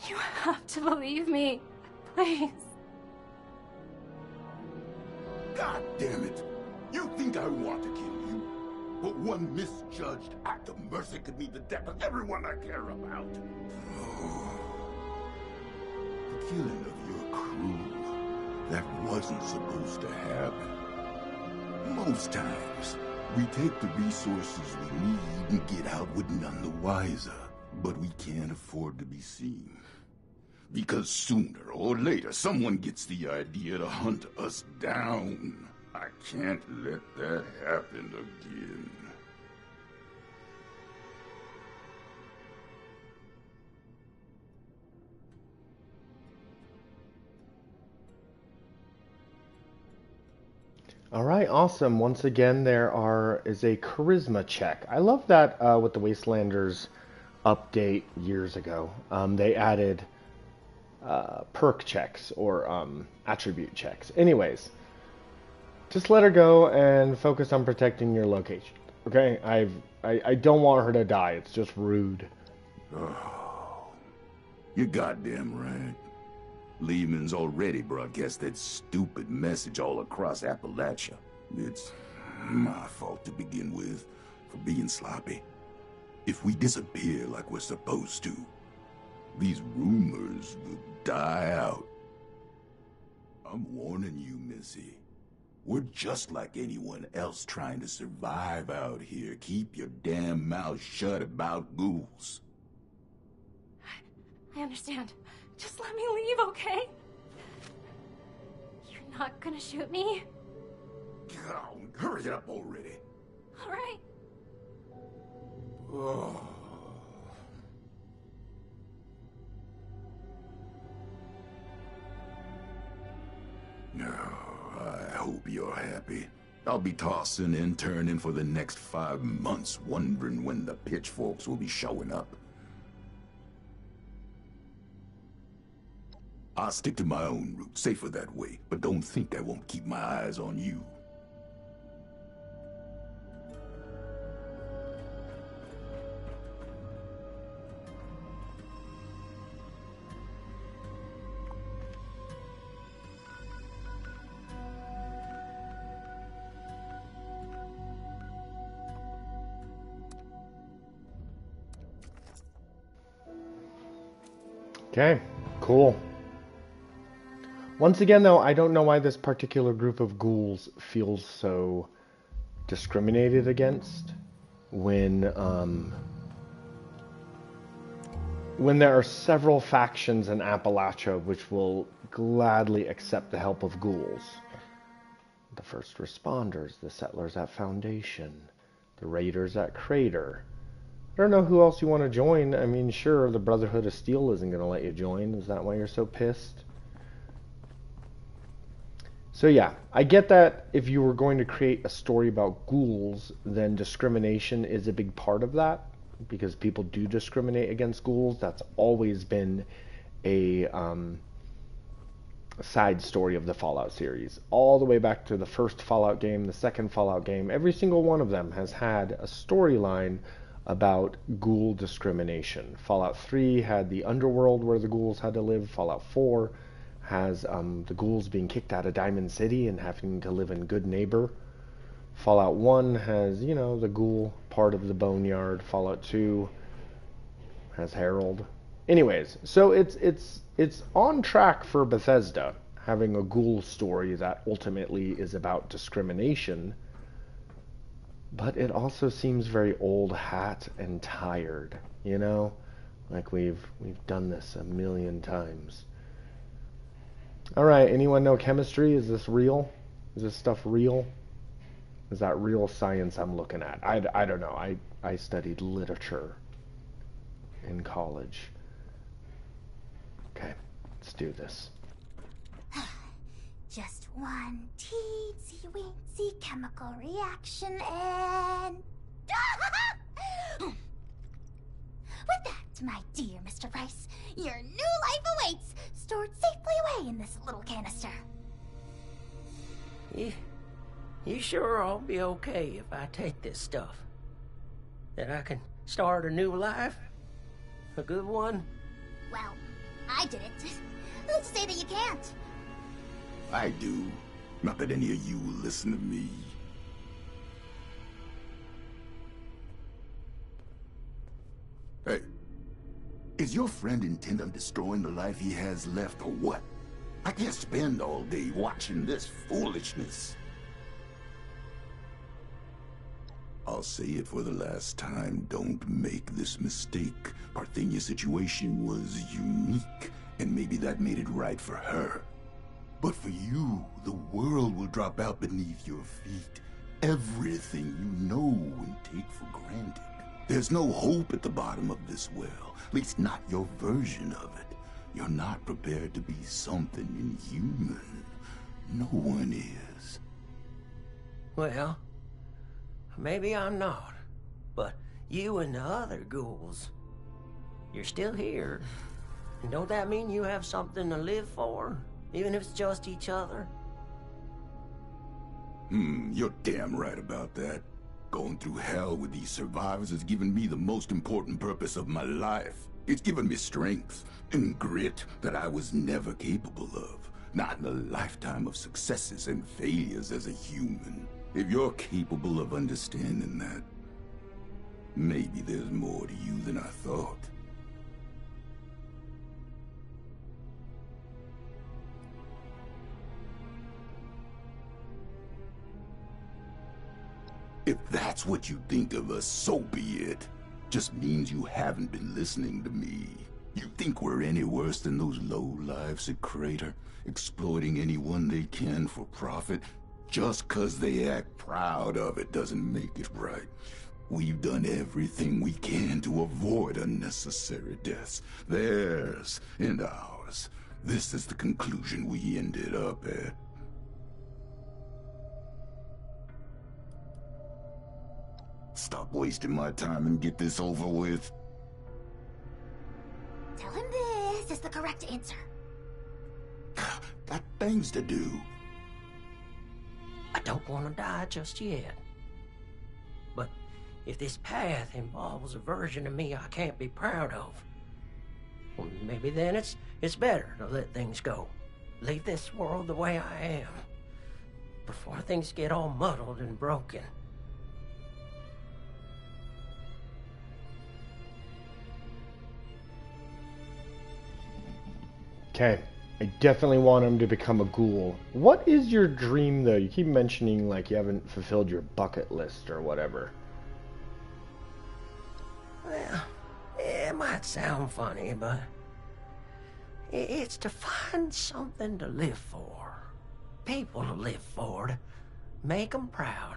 You have to believe me. Please. God damn it! You think I want to kill you? But one misjudged act of mercy could mean the death of everyone I care about. Oh. The killing of your crew, that wasn't supposed to happen. Most times, we take the resources we need and get out with none the wiser. But we can't afford to be seen. Because sooner or later, someone gets the idea to hunt us down. I can't let that happen again. All right, awesome. Once again, is a charisma check. I love that with the Wastelanders update years ago. They added perk checks or attribute checks. Anyways, just let her go and focus on protecting your location. Okay, I don't want her to die. It's just rude. Oh, you're goddamn right. Lehman's already broadcast that stupid message all across Appalachia. It's my fault to begin with, for being sloppy. If we disappear like we're supposed to, these rumors will die out. I'm warning you, Missy. We're just like anyone else trying to survive out here. Keep your damn mouth shut about ghouls. I understand. Just let me leave, okay? You're not gonna shoot me? God, hurry up already. All right. Oh. No, I hope you're happy. I'll be tossing and turning for the next 5 months, wondering when the pitchforks will be showing up. I'll stick to my own route, safer that way, but don't think I won't keep my eyes on you. Okay, cool. Once again, though, I don't know why this particular group of ghouls feels so discriminated against when there are several factions in Appalachia which will gladly accept the help of ghouls. The first responders, the settlers at Foundation, the raiders at Crater. I don't know who else you want to join. I mean, sure, the Brotherhood of Steel isn't going to let you join. Is that why you're so pissed? So yeah, I get that if you were going to create a story about ghouls, then discrimination is a big part of that, because people do discriminate against ghouls. That's always been a side story of the Fallout series. All the way back to the first Fallout game, the second Fallout game, every single one of them has had a storyline about ghoul discrimination. Fallout 3 had the underworld where the ghouls had to live. Fallout 4 has the ghouls being kicked out of Diamond City and having to live in Good Neighbor. Fallout 1 has, you know, the ghoul part of the Boneyard. Fallout 2 has Harold. Anyways, so it's on track for Bethesda having a ghoul story that ultimately is about discrimination, but it also seems very old hat and tired, you know? Like we've done this a million times. All right, anyone know chemistry? Is this real? Is this stuff real? Is that real science I'm looking at? I don't know. I studied literature in college. Okay, let's do this. Just one teensy weensy chemical reaction and... With that, my dear Mr. Price, your new life awaits, stored safely away in this little canister. You sure I'll be okay if I take this stuff? That I can start a new life? A good one? Well, I did it. Let's say that you can't. I do. Not that any of you will listen to me. Hey, is your friend intent on destroying the life he has left or what? I can't spend all day watching this foolishness. I'll say it for the last time, don't make this mistake. Parthenia's situation was unique, and maybe that made it right for her. But for you, the world will drop out beneath your feet. Everything you know and take for granted. There's no hope at the bottom of this well, at least not your version of it. You're not prepared to be something inhuman. No one is. Well, maybe I'm not. But you and the other ghouls, you're still here. And don't that mean you have something to live for? Even if it's just each other? You're damn right about that. Going through hell with these survivors has given me the most important purpose of my life. It's given me strength and grit that I was never capable of. Not in a lifetime of successes and failures as a human. If you're capable of understanding that, maybe there's more to you than I thought. If that's what you think of us, so be it. Just means you haven't been listening to me. You think we're any worse than those lowlifes at Crater, exploiting anyone they can for profit? Just 'cause they act proud of it doesn't make it right. We've done everything we can to avoid unnecessary deaths. Theirs and ours. This is the conclusion we ended up at. Stop wasting my time and get this over with. Tell him this is the correct answer. Got things to do. I don't want to die just yet. But if this path involves a version of me I can't be proud of, well, maybe then it's better to let things go. Leave this world the way I am. Before things get all muddled and broken. Okay, I definitely want him to become a ghoul. What is your dream, though? You keep mentioning, like, you haven't fulfilled your bucket list or whatever. Well, it might sound funny, but it's to find something to live for. People to live for, to make them proud.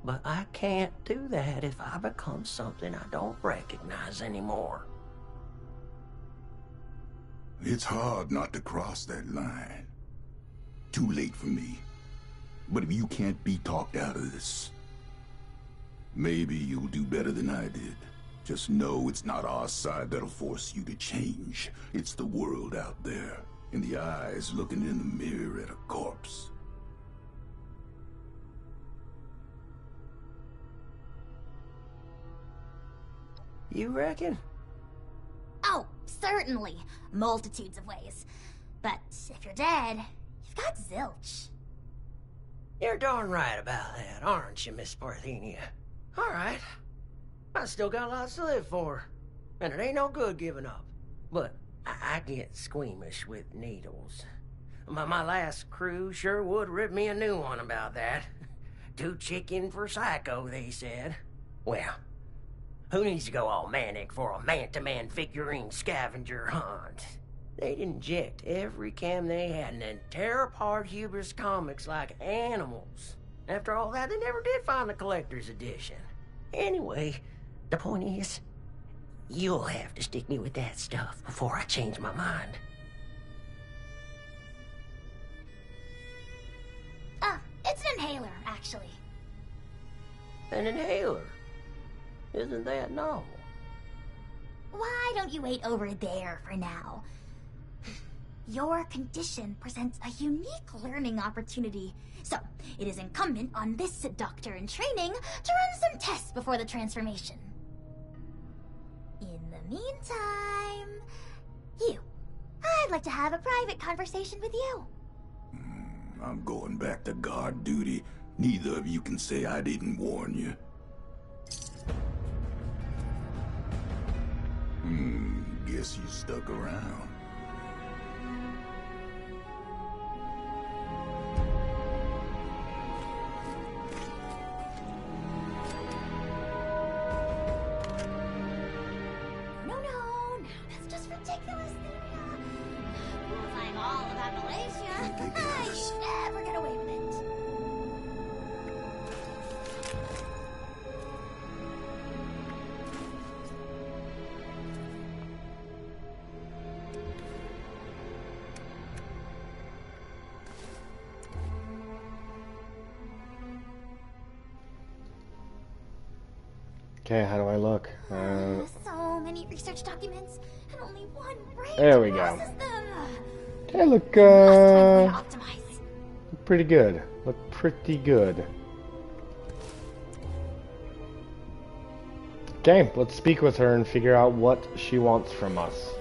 But I can't do that if I become something I don't recognize anymore. It's hard not to cross that line. Too late for me. But if you can't be talked out of this, maybe you'll do better than I did. Just know it's not our side that'll force you to change. It's the world out there, and the eyes looking in the mirror at a corpse. You reckon? Oh, certainly. Multitudes of ways. But if you're dead, you've got zilch. You're darn right about that, aren't you, Miss Parthenia? All right. I still got lots to live for. And it ain't no good giving up. but I get squeamish with needles. My last crew sure would rip me a new one about that. Too chicken for Psycho, they said. Well, who needs to go all manic for a man-to-man figurine scavenger hunt? They'd inject every cam they had and then tear apart Huber's comics like animals. After all that, they never did find the collector's edition. Anyway, the point is, you'll have to stick me with that stuff before I change my mind. It's an inhaler, actually. An inhaler? Isn't that novel? Why don't you wait over there for now? Your condition presents a unique learning opportunity, so it is incumbent on this doctor in training to run some tests before the transformation. In the meantime, I'd like to have a private conversation with you. I'm going back to guard duty. Neither of you can say I didn't warn you. Guess you stuck around. No, that's just ridiculous, Lydia. Rules like all of Appalachia. You never get away with it. Okay, how do I look? So many research documents, and only one brain There to we go. process them. Okay, look, Must find a way to optimize. pretty good. Look pretty good. Okay, let's speak with her and figure out what she wants from us.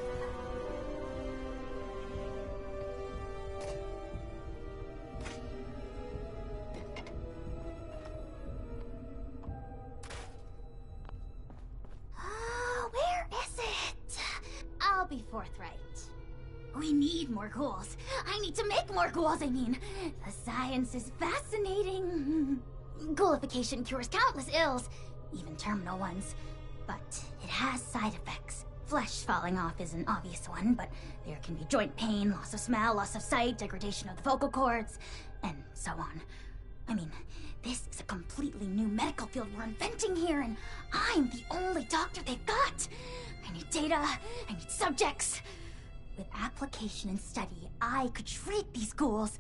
Where is it? I'll be forthright. We need more ghouls. I need to make more ghouls, I mean. The science is fascinating. Ghoulification cures countless ills, even terminal ones. But it has side effects. Flesh falling off is an obvious one, but there can be joint pain, loss of smell, loss of sight, degradation of the vocal cords, and so on. I mean, this is a completely new medical field we're inventing here, and I'm the only doctor they've got. I need data, I need subjects. With application and study, I could treat these ghouls.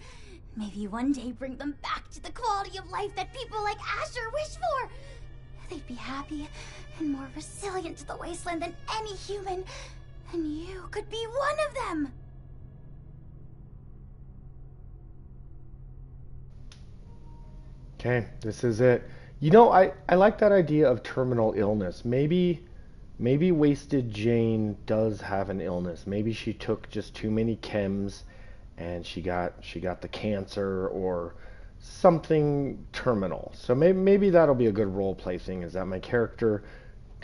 Maybe one day bring them back to the quality of life that people like Asher wish for. They'd be happy and more resilient to the wasteland than any human. And you could be one of them. Okay, this is it. You know, I like that idea of terminal illness. Maybe Wasted Jane does have an illness. Maybe she took just too many chems and she got the cancer or something terminal. So maybe that'll be a good role play thing, is that my character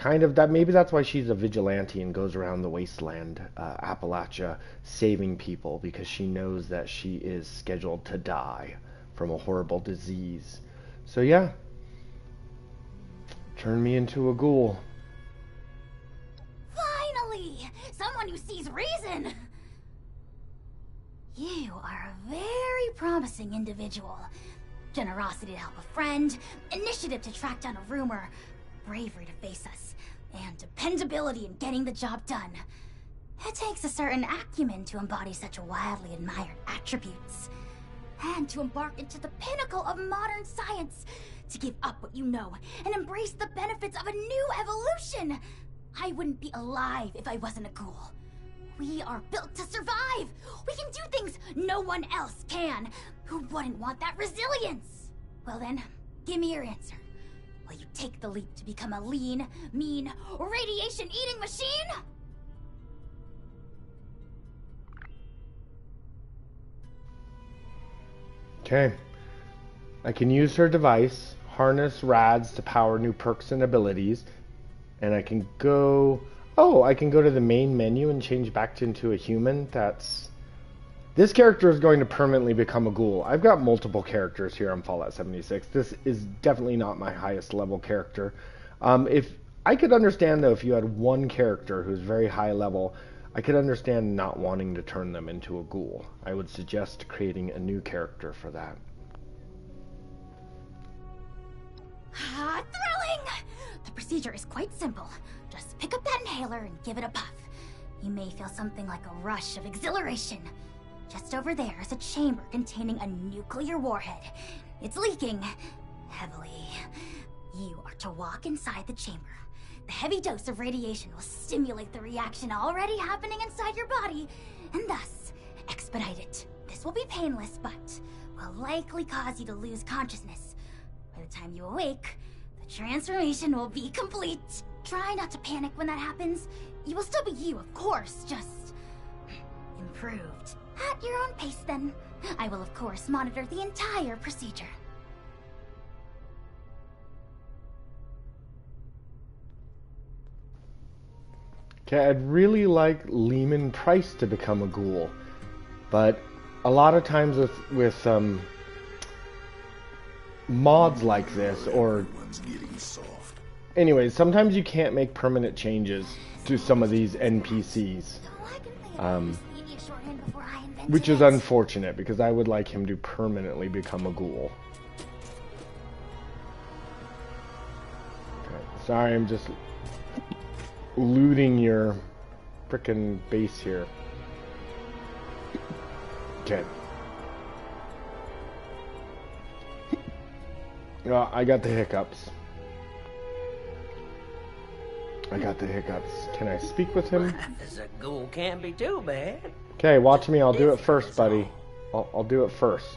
maybe that's why she's a vigilante and goes around the wasteland, Appalachia, saving people, because she knows that she is scheduled to die from a horrible disease. So yeah, turn me into a ghoul. Finally! Someone who sees reason! You are a very promising individual. Generosity to help a friend, initiative to track down a rumor, bravery to face us, and dependability in getting the job done. It takes a certain acumen to embody such wildly admired attributes. And to embark into the pinnacle of modern science, to give up what you know and embrace the benefits of a new evolution. I wouldn't be alive if I wasn't a ghoul. We are built to survive. We can do things no one else can. Who wouldn't want that resilience? Well then, give me your answer. Will you take the leap to become a lean, mean, radiation-eating machine? Okay. I can use her device, harness rads to power new perks and abilities, and I can go Oh, I can go to the main menu and change back into a human? This character is going to permanently become a ghoul. I've got multiple characters here on Fallout 76. This is definitely not my highest level character. If I could understand, though, if you had one character who's very high level, I could understand not wanting to turn them into a ghoul. I would suggest creating a new character for that. Thrilling! The procedure is quite simple. Just pick up that inhaler and give it a puff. You may feel something like a rush of exhilaration. Just over there is a chamber containing a nuclear warhead. It's leaking heavily. You are to walk inside the chamber. The heavy dose of radiation will stimulate the reaction already happening inside your body, and thus expedite it. This will be painless, but will likely cause you to lose consciousness. By the time you awake, the transformation will be complete. Try not to panic when that happens. You will still be you, of course, just improved. At your own pace, then. I will, of course, monitor the entire procedure. Okay, I'd really like Lehman Price to become a ghoul, but a lot of times with mods like this, or anyways, sometimes you can't make permanent changes to some of these NPCs, which is unfortunate because I would like him to permanently become a ghoul. Okay, sorry, I'm just looting your frickin' base here. Okay. I got the hiccups. Can I speak with him? This a ghoul can't be too bad. Okay, watch me. I'll do it first, buddy. I'll do it first.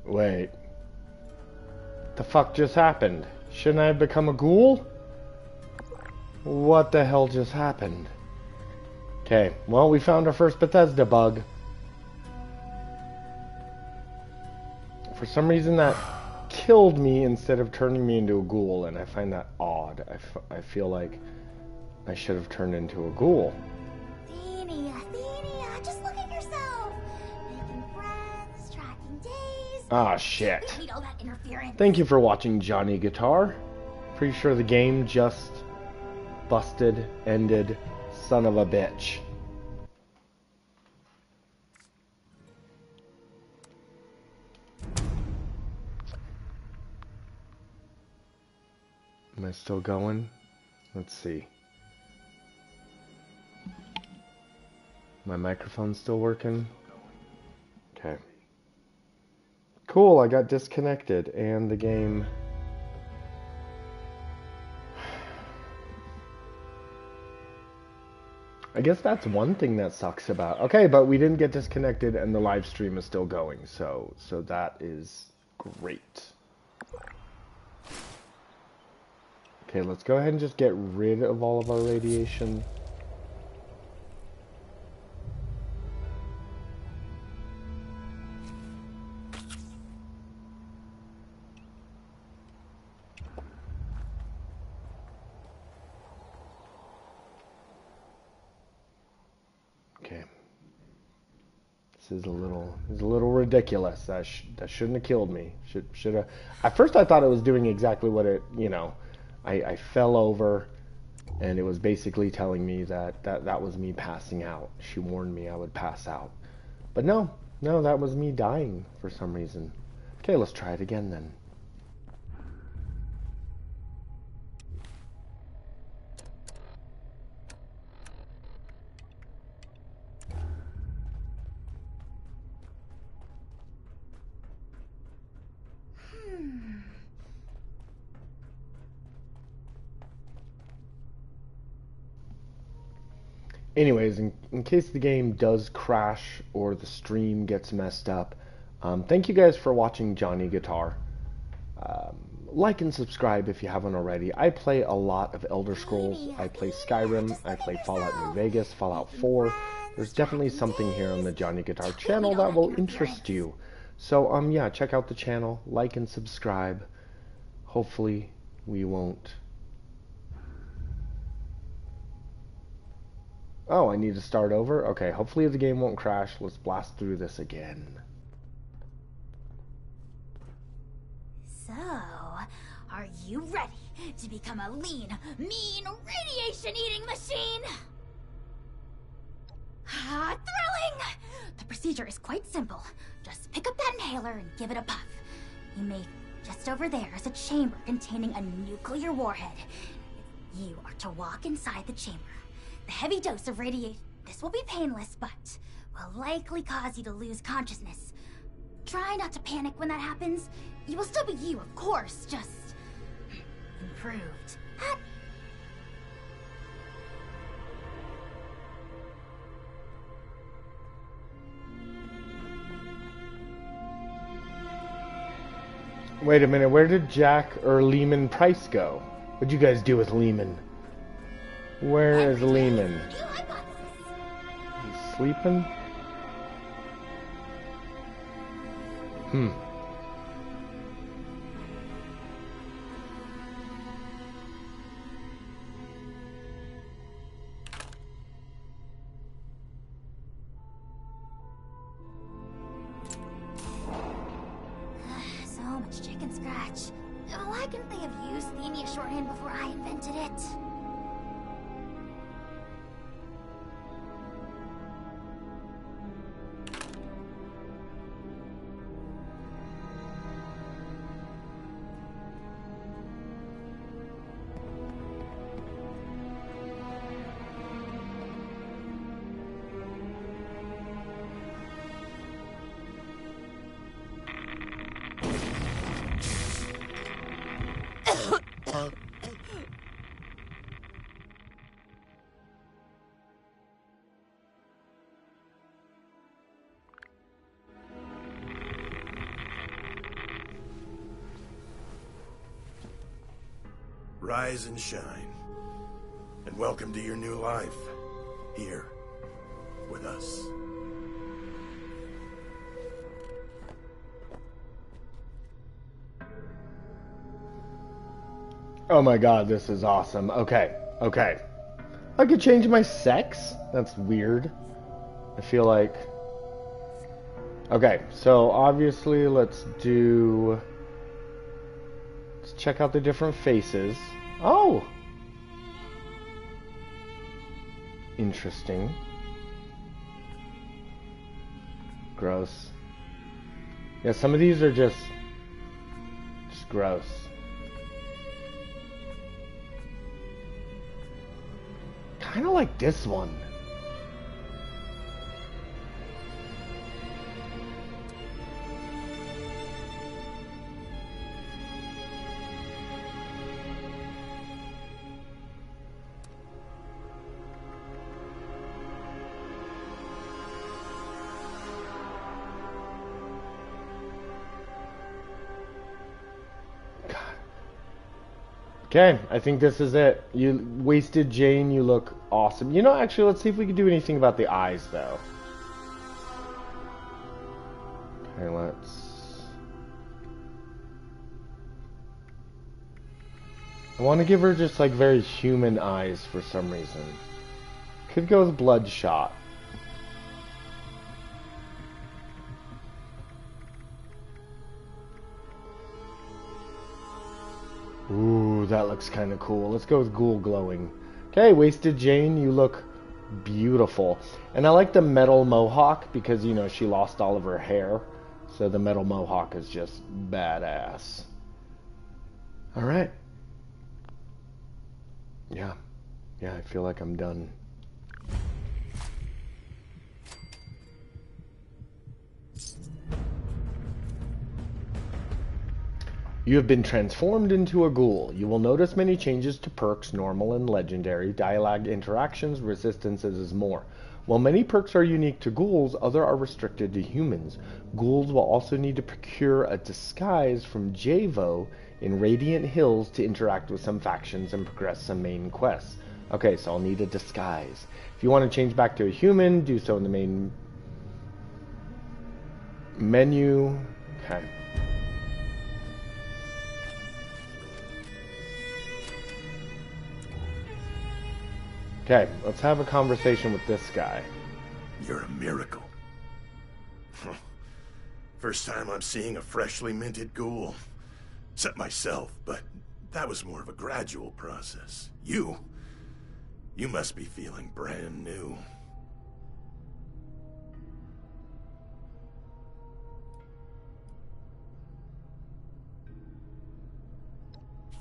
Wait. The fuck just happened? Shouldn't I have become a ghoul? What the hell just happened? Okay, well, we found our first Bethesda bug. For some reason that killed me instead of turning me into a ghoul, and I find that odd. I feel like I should have turned into a ghoul. Athenia, just look at yourself. Making friends, tracking days. Ah, shit. You need all that interference. Thank you for watching Johnny Guitar. Pretty sure the game just ended, son of a bitch. Am I still going? Let's see. My microphone's still working? Okay. Cool, I got disconnected and the game... I guess that's one thing that sucks about... Okay, but we didn't get disconnected and the live stream is still going, so that is great. Okay, let's go ahead and just get rid of all of our radiation. Okay. This is a little ridiculous. That shouldn't have killed me. Should have. At first I thought it was doing exactly what it, you know, I fell over, and it was basically telling me that was me passing out. She warned me I would pass out. But no, that was me dying for some reason. Okay, let's try it again then. Anyways, in case the game does crash or the stream gets messed up, thank you guys for watching Johnny Guitar. Like and subscribe if you haven't already. I play a lot of Elder Scrolls. I play Skyrim. I play Fallout New Vegas, Fallout 4. There's definitely something here on the Johnny Guitar channel that will interest you. So, yeah, check out the channel, like and subscribe. Hopefully, we won't... Oh, I need to start over? Okay, hopefully the game won't crash. Let's blast through this again. So, are you ready to become a lean, mean, radiation-eating machine? Ah, thrilling! The procedure is quite simple. Just pick up that inhaler and give it a puff. You may... Just over there is a chamber containing a nuclear warhead. You are to walk inside the chamber. The heavy dose of radiation... This will be painless, but will likely cause you to lose consciousness. Try not to panic when that happens. You will still be you, of course, just... improved. Wait a minute, where did Jack or Lehman Price go? What'd you guys do with Lehman? Where is Lehman? He's sleeping? So much chicken scratch. Why couldn't they have used the English shorthand before I invented it? Rise and shine. And welcome to your new life. Here. With us. Oh my god, this is awesome. Okay. I could change my sex? That's weird. I feel like... Okay, so obviously let's check out the different faces. Oh! Interesting. Gross. Yeah, some of these are just gross. Kind of like this one. Okay, I think this is it. You wasted Jane, you look awesome. You know, actually, let's see if we can do anything about the eyes, though. Okay, I want to give her just, like, very human eyes for some reason. Could go with Bloodshot. Ooh, that looks kind of cool. Let's go with Ghoul glowing. Okay, Wasted Jane, you look beautiful. And I like the metal mohawk because, you know, she lost all of her hair. So the metal mohawk is just badass. Alright. Yeah. Yeah, I feel like I'm done. You have been transformed into a ghoul. You will notice many changes to perks, normal and legendary, dialogue interactions, resistances, and more. While many perks are unique to ghouls, others are restricted to humans. Ghouls will also need to procure a disguise from Javo in Radiant Hills to interact with some factions and progress some main quests. Okay, so I'll need a disguise. If you want to change back to a human, do so in the main menu. Okay. Okay, let's have a conversation with this guy. You're a miracle. First time I'm seeing a freshly minted ghoul. Except myself, but that was more of a gradual process. You must be feeling brand new.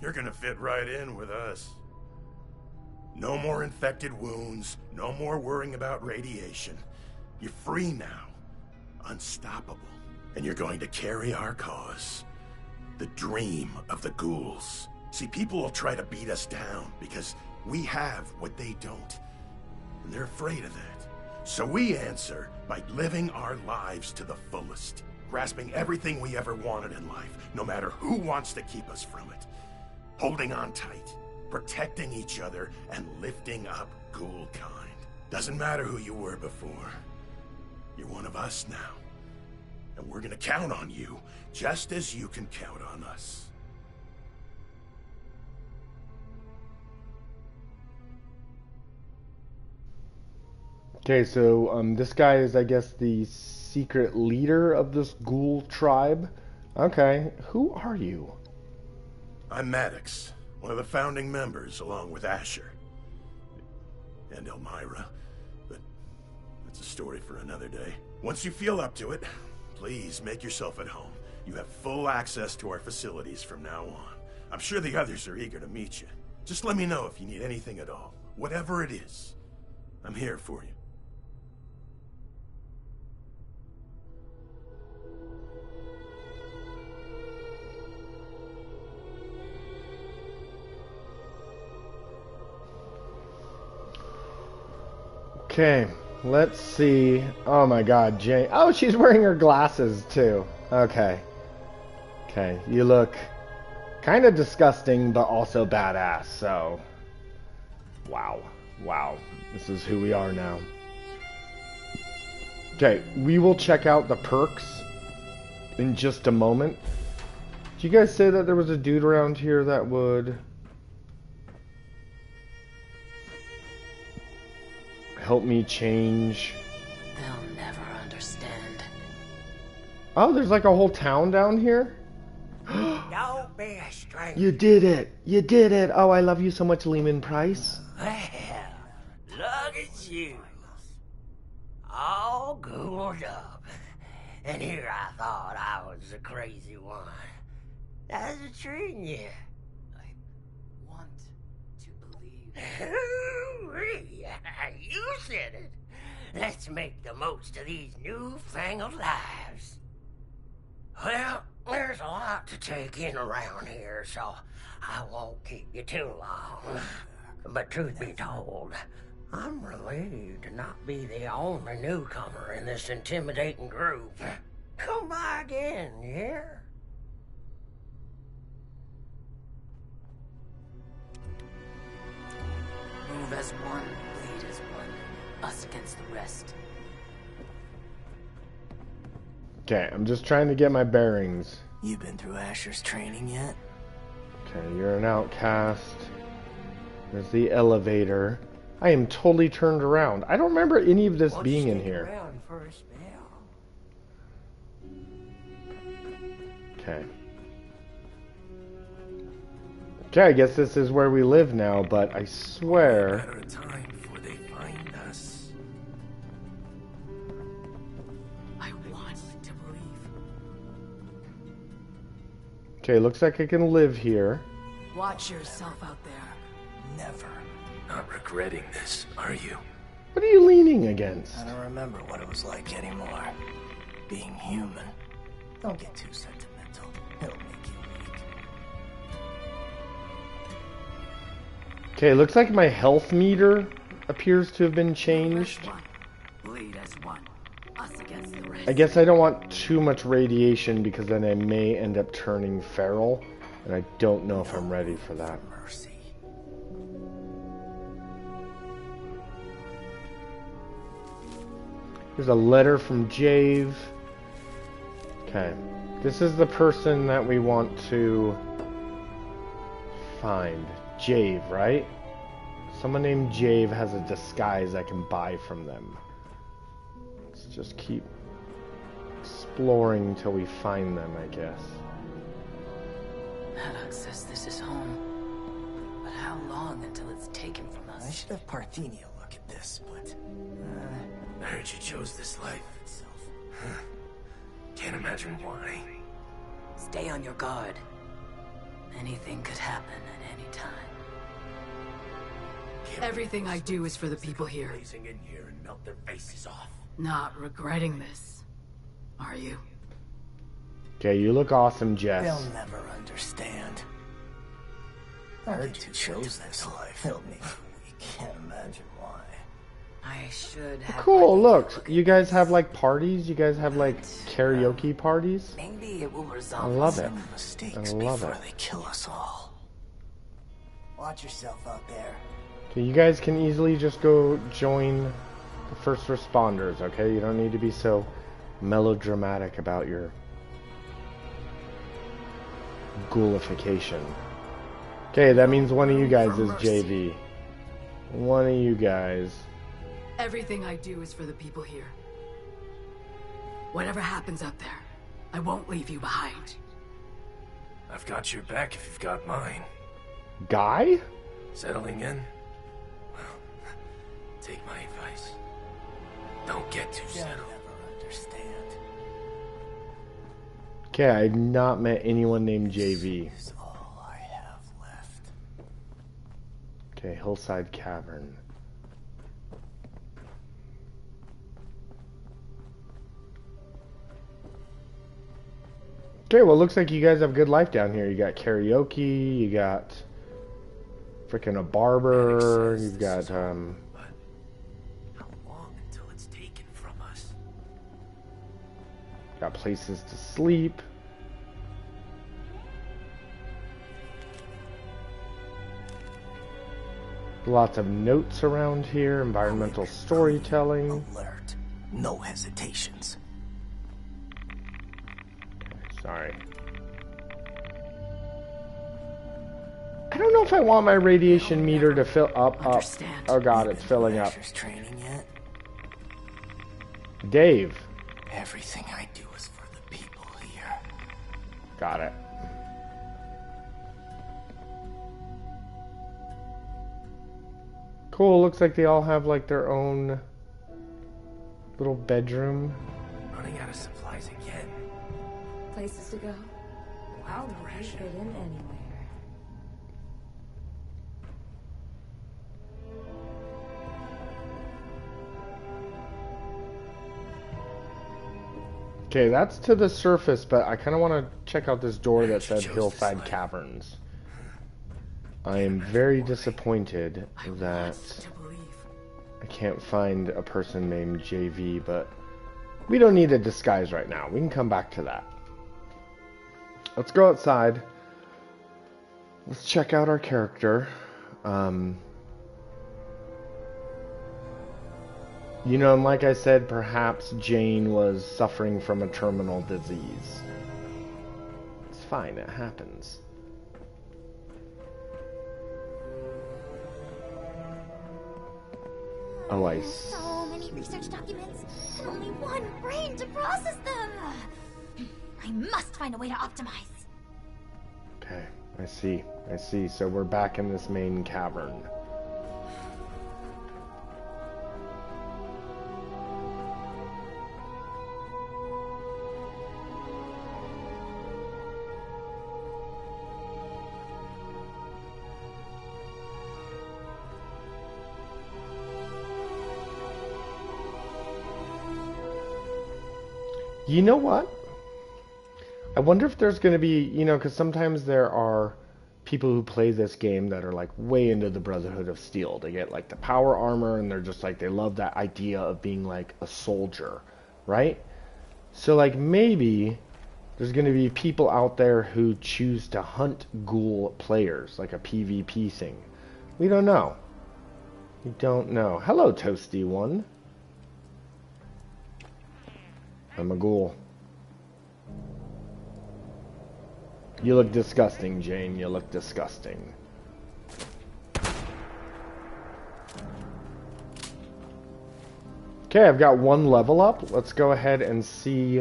You're gonna fit right in with us. No more infected wounds, no more worrying about radiation. You're free now. Unstoppable. And you're going to carry our cause. The dream of the ghouls. See, people will try to beat us down because we have what they don't. And they're afraid of that. So we answer by living our lives to the fullest. Grasping everything we ever wanted in life, no matter who wants to keep us from it. Holding on tight. Protecting each other and lifting up ghoul kind. Doesn't matter who you were before. You're one of us now. And we're gonna count on you, just as you can count on us. Okay, so this guy is, I guess, the secret leader of this ghoul tribe. Okay, who are you? I'm Maddox. One of the founding members, along with Asher. And Elmira. But that's a story for another day. Once you feel up to it, please make yourself at home. You have full access to our facilities from now on. I'm sure the others are eager to meet you. Just let me know if you need anything at all. Whatever it is, I'm here for you. Okay, let's see. Oh my god, Jane. Oh, she's wearing her glasses too. Okay. Okay, you look kind of disgusting, but also badass, so. Wow. Wow. This is who we are now. Okay, we will check out the perks in just a moment. Did you guys say that there was a dude around here that would help me change? They'll never understand. Oh, there's like a whole town down here? Don't be a stranger. You did it! You did it! Oh, I love you so much, Lehman Price. Well, look at you. All ghouled up. And here I thought I was the crazy one. How's it treating you? I want to believe. You said it. Let's make the most of these newfangled lives. Well, there's a lot to take in around here, so I won't keep you too long. But truth be told, I'm relieved to not be the only newcomer in this intimidating group. Come by again, you hear? Move as one, bleed as one. Us against the rest. Okay, I'm just trying to get my bearings. You been through Asher's training yet? Okay, you're an outcast. There's the elevator. I am totally turned around. I don't remember any of this being in here. Around for a spell. Okay. Okay, I guess this is where we live now, but I swear... Matter of time before they find us. I want to believe. Okay, looks like I can live here. Watch yourself out there. Never. Not regretting this, are you? What are you leaning against? I don't remember what it was like anymore. Being human. Don't get too sentimental. It'll make you weak. Okay, looks like my health meter appears to have been changed. Press one. Bleed as one. Us against the rest. I guess I don't want too much radiation because then I may end up turning feral, and I don't know if I'm ready for that. Mercy. There's a letter from Jave. Okay. This is the person that we want to find. Jave, right? Someone named Jave has a disguise I can buy from them. Let's just keep exploring until we find them, I guess. Haddock says this is home. But how long until it's taken from I us? should have Parthenia look at this, but... I heard you chose this life. Can't imagine why. Stay on your guard. Anything could happen at any time. Everything I do is for the people here. Blazing in here and melt their faces off. Not regretting this, are you? Okay, you look awesome, Jess. They'll never understand. I heard you chose this life. It'll make you weak. Can't imagine why. I should have... Cool, look. You guys have like parties? You guys have like karaoke parties? Maybe it will I resolve love it. some Mistakes I love before it. they kill us all. Watch yourself out there. Okay, you guys can easily just go join the first responders, okay? You don't need to be so melodramatic about your ghoulification. Okay, that means one of you guys is JV. One of you guys. Everything I do is for the people here. Whatever happens out there, I won't leave you behind. I've got your back if you've got mine. Guy? Settling in? Well, take my advice. Don't get too They'll settled. never understand. Okay, I've not met anyone named JV. This is all I have left. Okay, Hillside Cavern. Okay, well, looks like you guys have good life down here. You got karaoke, you got freaking a barber, you've got, But how long until it's taken from us? got places to sleep. Lots of notes around here, environmental storytelling. Alert. No hesitations. Sorry. I don't know if I want my radiation meter to fill up. Understand. Oh god, it's filling up. Asher's training yet? Dave. Everything I do is for the people here. Got it. Cool, looks like they all have like their own little bedroom. Running out of supplies again. Places to go. Wow, you fit in anywhere. Okay, that's to the surface, but I kind of want to check out this door that said chose Hillside this life. Caverns. I am very disappointed that To believe. I can't find a person named JV, but we don't need a disguise right now. We can come back to that. Let's go outside. Let's check out our character. You know, and like I said, perhaps Jane was suffering from a terminal disease. It's fine, it happens. Oh, I So many research documents, and only one brain to process them. I must find a way to optimize. Okay. I see. I see. So we're back in this main cavern. You know what? I wonder if there's going to be, you know, because sometimes there are people who play this game that are like way into the Brotherhood of Steel. They get like the power armor and they're just like, they love that idea of being like a soldier, right? So like maybe there's going to be people out there who choose to hunt ghoul players, like a PvP thing. We don't know. We don't know. Hello, Toasty One. I'm a ghoul. You look disgusting, Jane. You look disgusting. Okay, I've got one level up. Let's go ahead and see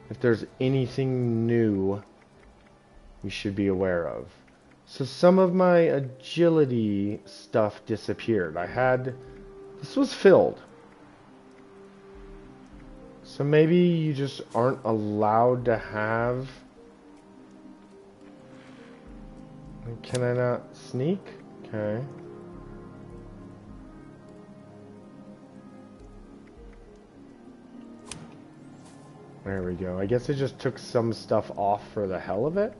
if there's anything new we should be aware of. So some of my agility stuff disappeared. This was filled. So maybe you just aren't allowed to have... Can I not sneak? Okay. There we go. I guess it just took some stuff off for the hell of it.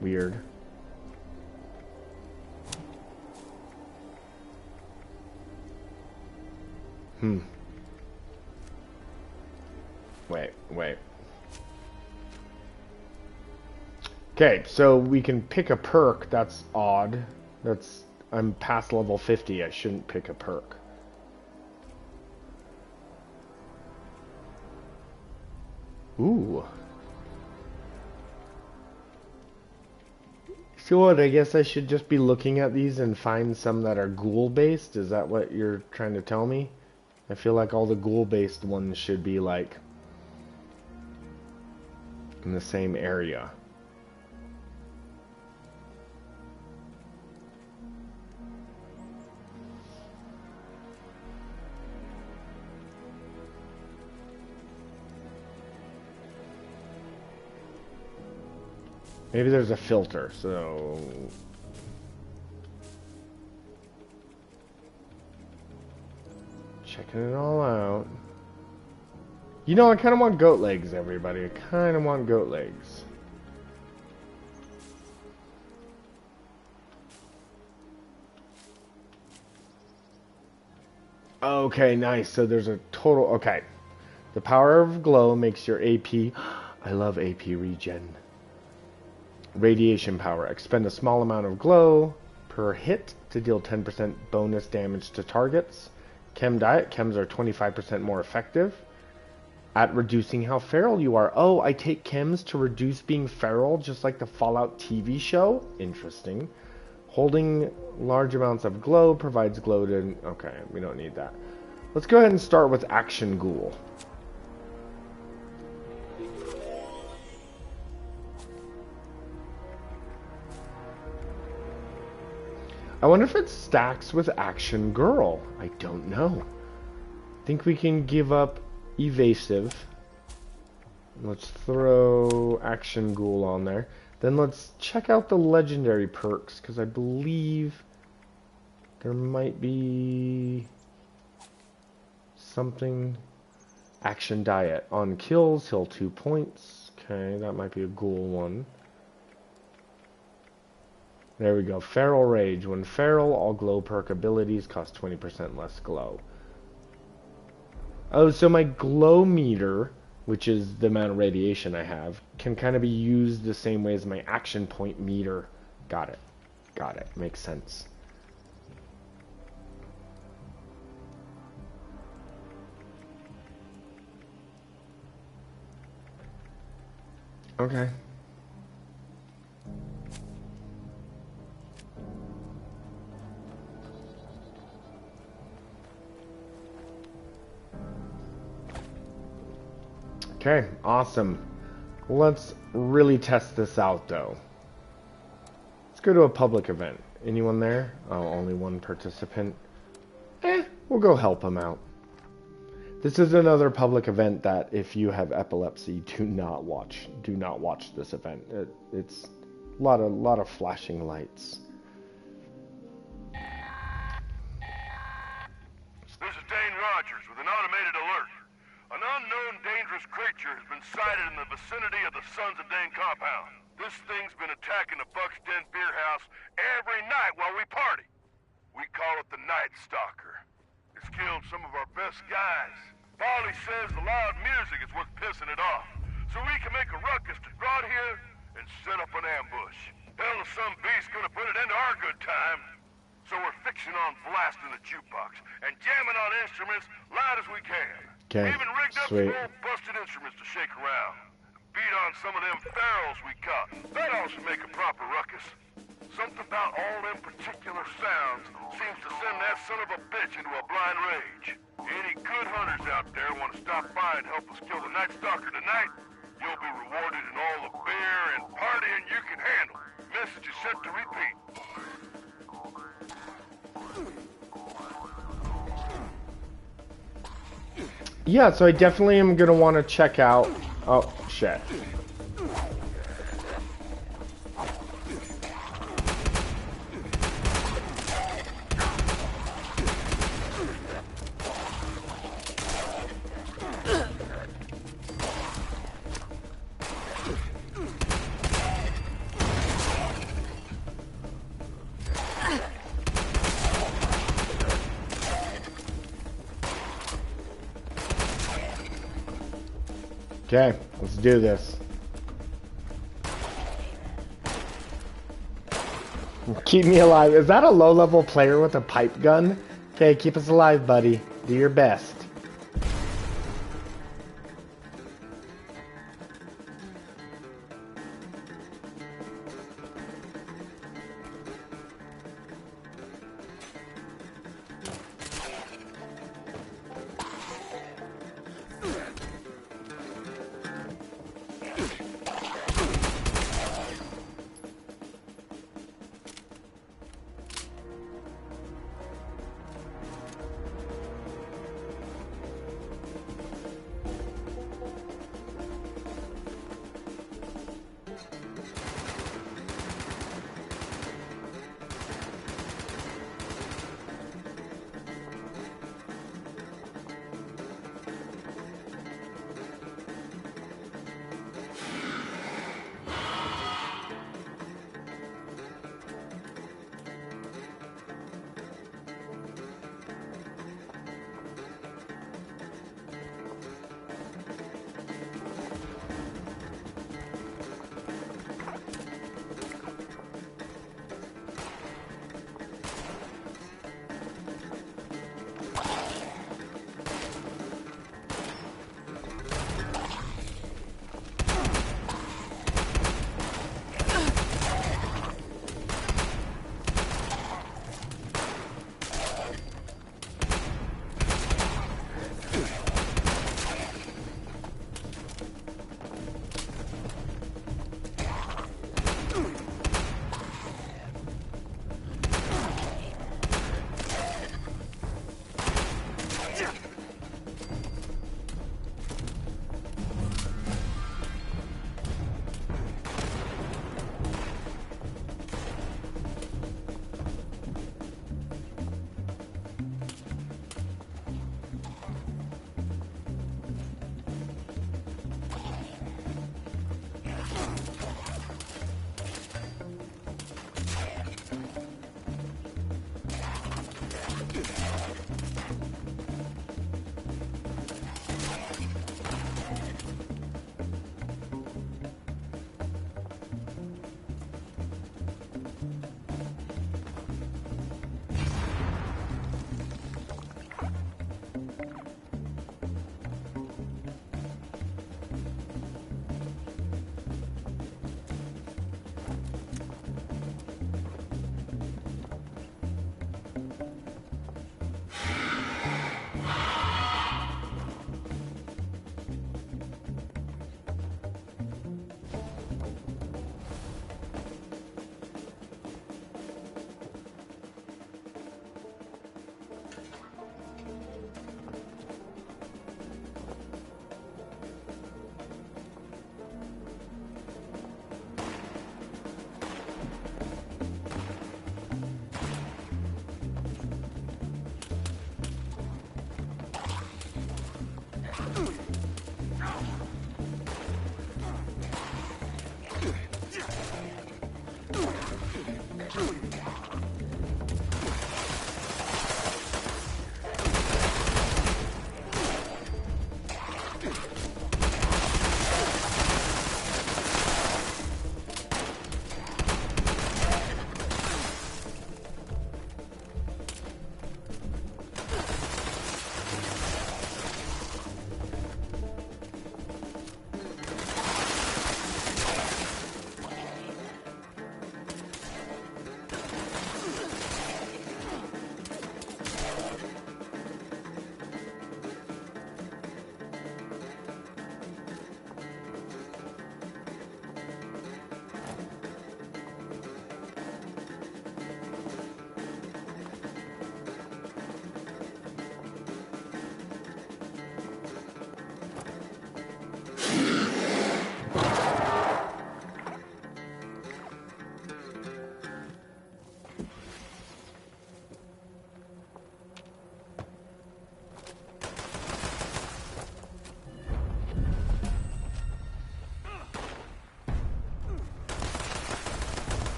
Weird. Wait. Okay, so we can pick a perk. That's odd. I'm past level 50. I shouldn't pick a perk. Ooh. So what, I guess I should just be looking at these and find some that are ghoul-based? Is that what you're trying to tell me? I feel like all the ghoul-based ones should be, like, in the same area. Maybe there's a filter, so... Checking it all out. You know, I kind of want goat legs, everybody. I kind of want goat legs. Okay, nice. So there's a total... Okay. The power of glow makes your AP... I love AP regen. Radiation power. Expend a small amount of glow per hit to deal 10% bonus damage to targets. Chem diet. Chems are 25% more effective at reducing how feral you are. Oh, I take chems to reduce being feral, just like the Fallout TV show? Interesting. Holding large amounts of glow provides glow to... Okay, we don't need that. Let's go ahead and start with Action Ghoul. I wonder if it stacks with Action Girl. I don't know. I think we can give up Evasive. Let's throw Action Ghoul on there. Then let's check out the legendary perks, because I believe there might be something. Action Diet. On kills, heal 2 points. Okay, that might be a Ghoul one. There we go. Feral Rage. When feral, all glow perk abilities cost 20% less glow. Oh, so my glow meter, which is the amount of radiation I have, can kind of be used the same way as my action point meter. Got it. Got it. Makes sense. Okay. Okay, awesome. Let's really test this out, though. Let's go to a public event. Anyone there? Oh, only one participant. We'll go help him out. This is another public event that if you have epilepsy, do not watch. Do not watch this event. It's a lot of flashing lights. This is Dane Rogers with an automated alert. An unknown dangerous creature has been sighted in the vicinity of the Sons of Dane compound. This thing's been attacking the Buck's Den beer house every night while we party. We call it the Night Stalker. It's killed some of our best guys. Polly says the loud music is what's pissing it off, so we can make a ruckus to draw it here and set up an ambush. Hell, if some beast's gonna put it into our good time. So we're fixing on blasting the jukebox and jamming on instruments loud as we can. Okay, Even rigged up some old busted instruments to shake around. Beat on some of them ferals we caught. That all should make a proper ruckus. Something about all them particular sounds seems to send that son of a bitch into a blind rage. Any good hunters out there want to stop by and help us kill the Night Stalker tonight? You'll be rewarded in all the beer and partying you can handle. Message is set to repeat. Yeah, so I definitely am gonna want to check out. Oh shit. Okay, let's do this. Keep me alive. Is that a low-level player with a pipe gun? Okay, keep us alive, buddy. Do your best.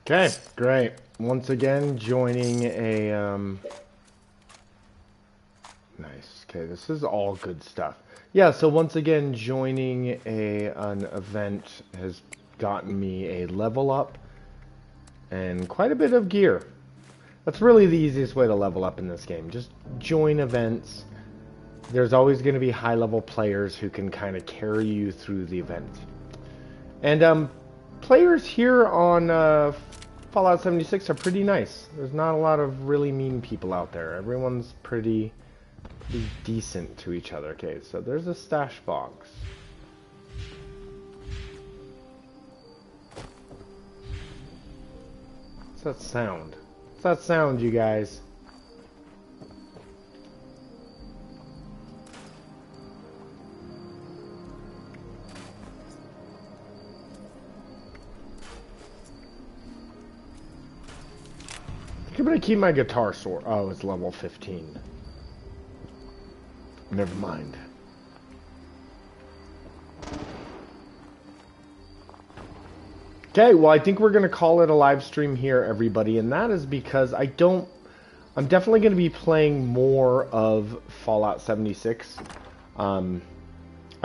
Okay, great. Once again, joining a, nice. Okay, this is all good stuff. Yeah, so once again, joining an event has gotten me a level up and quite a bit of gear. That's really the easiest way to level up in this game. Just join events. There's always going to be high-level players who can kind of carry you through the event. And players here on Fallout 76 are pretty nice. There's not a lot of really mean people out there. Everyone's pretty decent to each other. Okay, so there's a stash box. What's that sound? What's that sound, you guys? I'm gonna keep my guitar sword. Oh, it's level 15. Never mind. Okay, well, I think we're gonna call it a live stream here, everybody, and that is because I'm definitely gonna be playing more of Fallout 76. I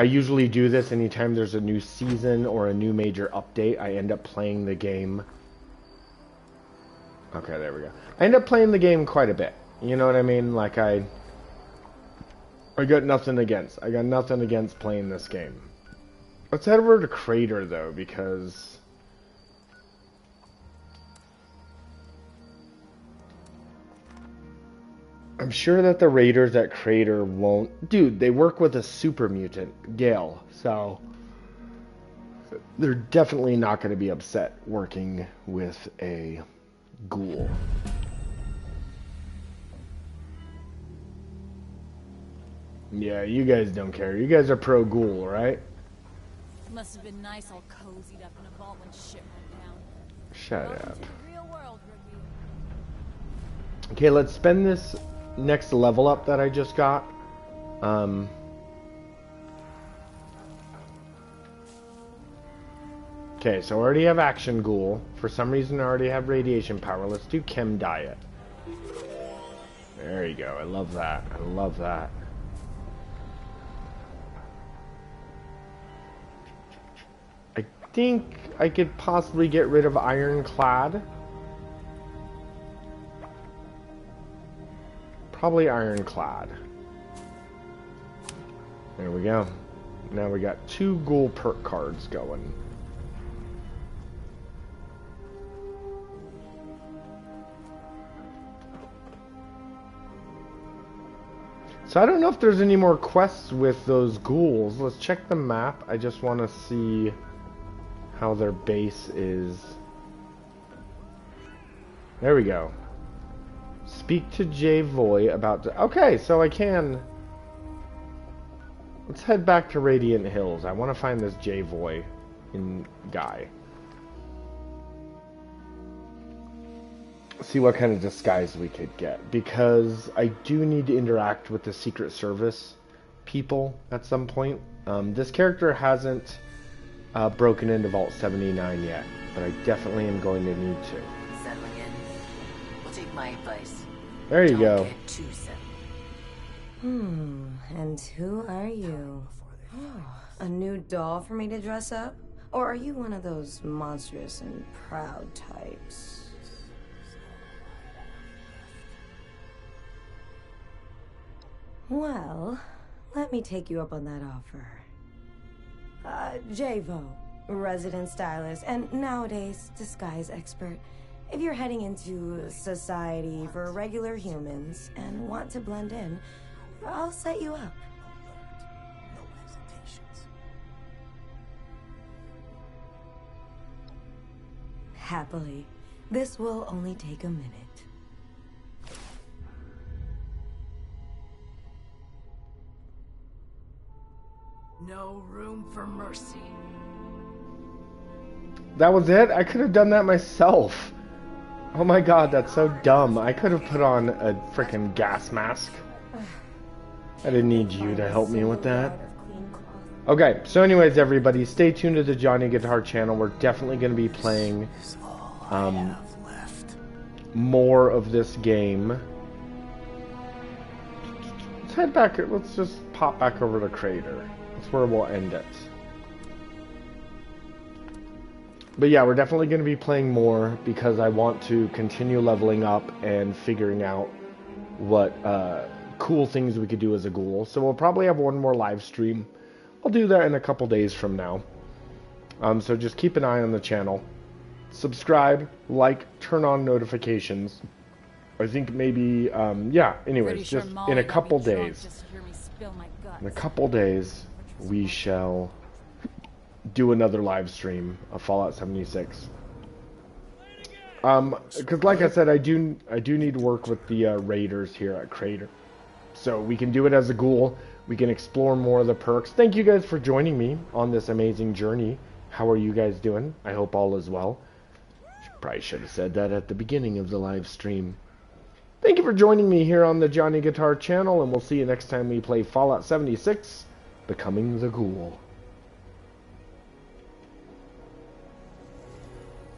usually do this anytime there's a new season or a new major update. I end up playing the game. Okay, there we go. I end up playing the game quite a bit. You know what I mean? Like, I got nothing against. I got nothing against playing this game. Let's head over to Crater, though, because I'm sure that the raiders at Crater won't... Dude, they work with a super mutant, Gale, so they're definitely not going to be upset working with a Ghoul. Yeah, you guys don't care. You guys are pro Ghoul, right? Must have been nice all cozied up in a vault when shit went down. Shut Welcome up. to the real world, rookie. Okay, let's spend this next level up that I just got. Okay, so I already have Action Ghoul. For some reason I already have Radiation Power. Let's do Chem Diet. There you go. I love that. I love that. I think I could possibly get rid of Ironclad. Probably Ironclad. There we go. Now we got 2 Ghoul perk cards going. So I don't know if there's any more quests with those ghouls. Let's check the map. I just want to see how their base is. There we go. Speak to Jay Voy about... Okay, so I can... Let's head back to Radiant Hills. I want to find this Jay Voy guy. See what kind of disguise we could get, because I do need to interact with the Secret Service people at some point. This character hasn't broken into Vault 79 yet, but I definitely am going to need to. Settling in. We'll take my advice. There you go. Don't get too settled. And who are you? A new doll for me to dress up? Or are you one of those monstrous and proud types? Well, let me take you up on that offer. Javo, resident stylist, and nowadays disguise expert. If you're heading into society for regular humans and want to blend in, I'll set you up. Happily, this will only take a minute. No room for mercy. That was it? I could have done that myself. Oh my god, that's so dumb. I could have put on a freaking gas mask. I didn't need you to help me with that. Okay, so anyways, everybody, stay tuned to the Johnny Guitar channel. We're definitely going to be playing more of this game. Let's head back. Let's just pop back over to Crater. That's where we'll end it. But yeah, we're definitely going to be playing more because I want to continue leveling up and figuring out what cool things we could do as a ghoul. So we'll probably have one more live stream. I'll do that in a couple days from now. So just keep an eye on the channel. Subscribe, like, turn on notifications. I think maybe, yeah, anyways, just in a couple days. In a couple days, we shall do another live stream of Fallout 76. Because like I said, I do need to work with the raiders here at Crater. So we can do it as a ghoul. We can explore more of the perks. Thank you guys for joining me on this amazing journey. How are you guys doing? I hope all is well. Probably should have said that at the beginning of the live stream. Thank you for joining me here on the Johnny Guitar channel, and we'll see you next time we play Fallout 76, Becoming the Ghoul.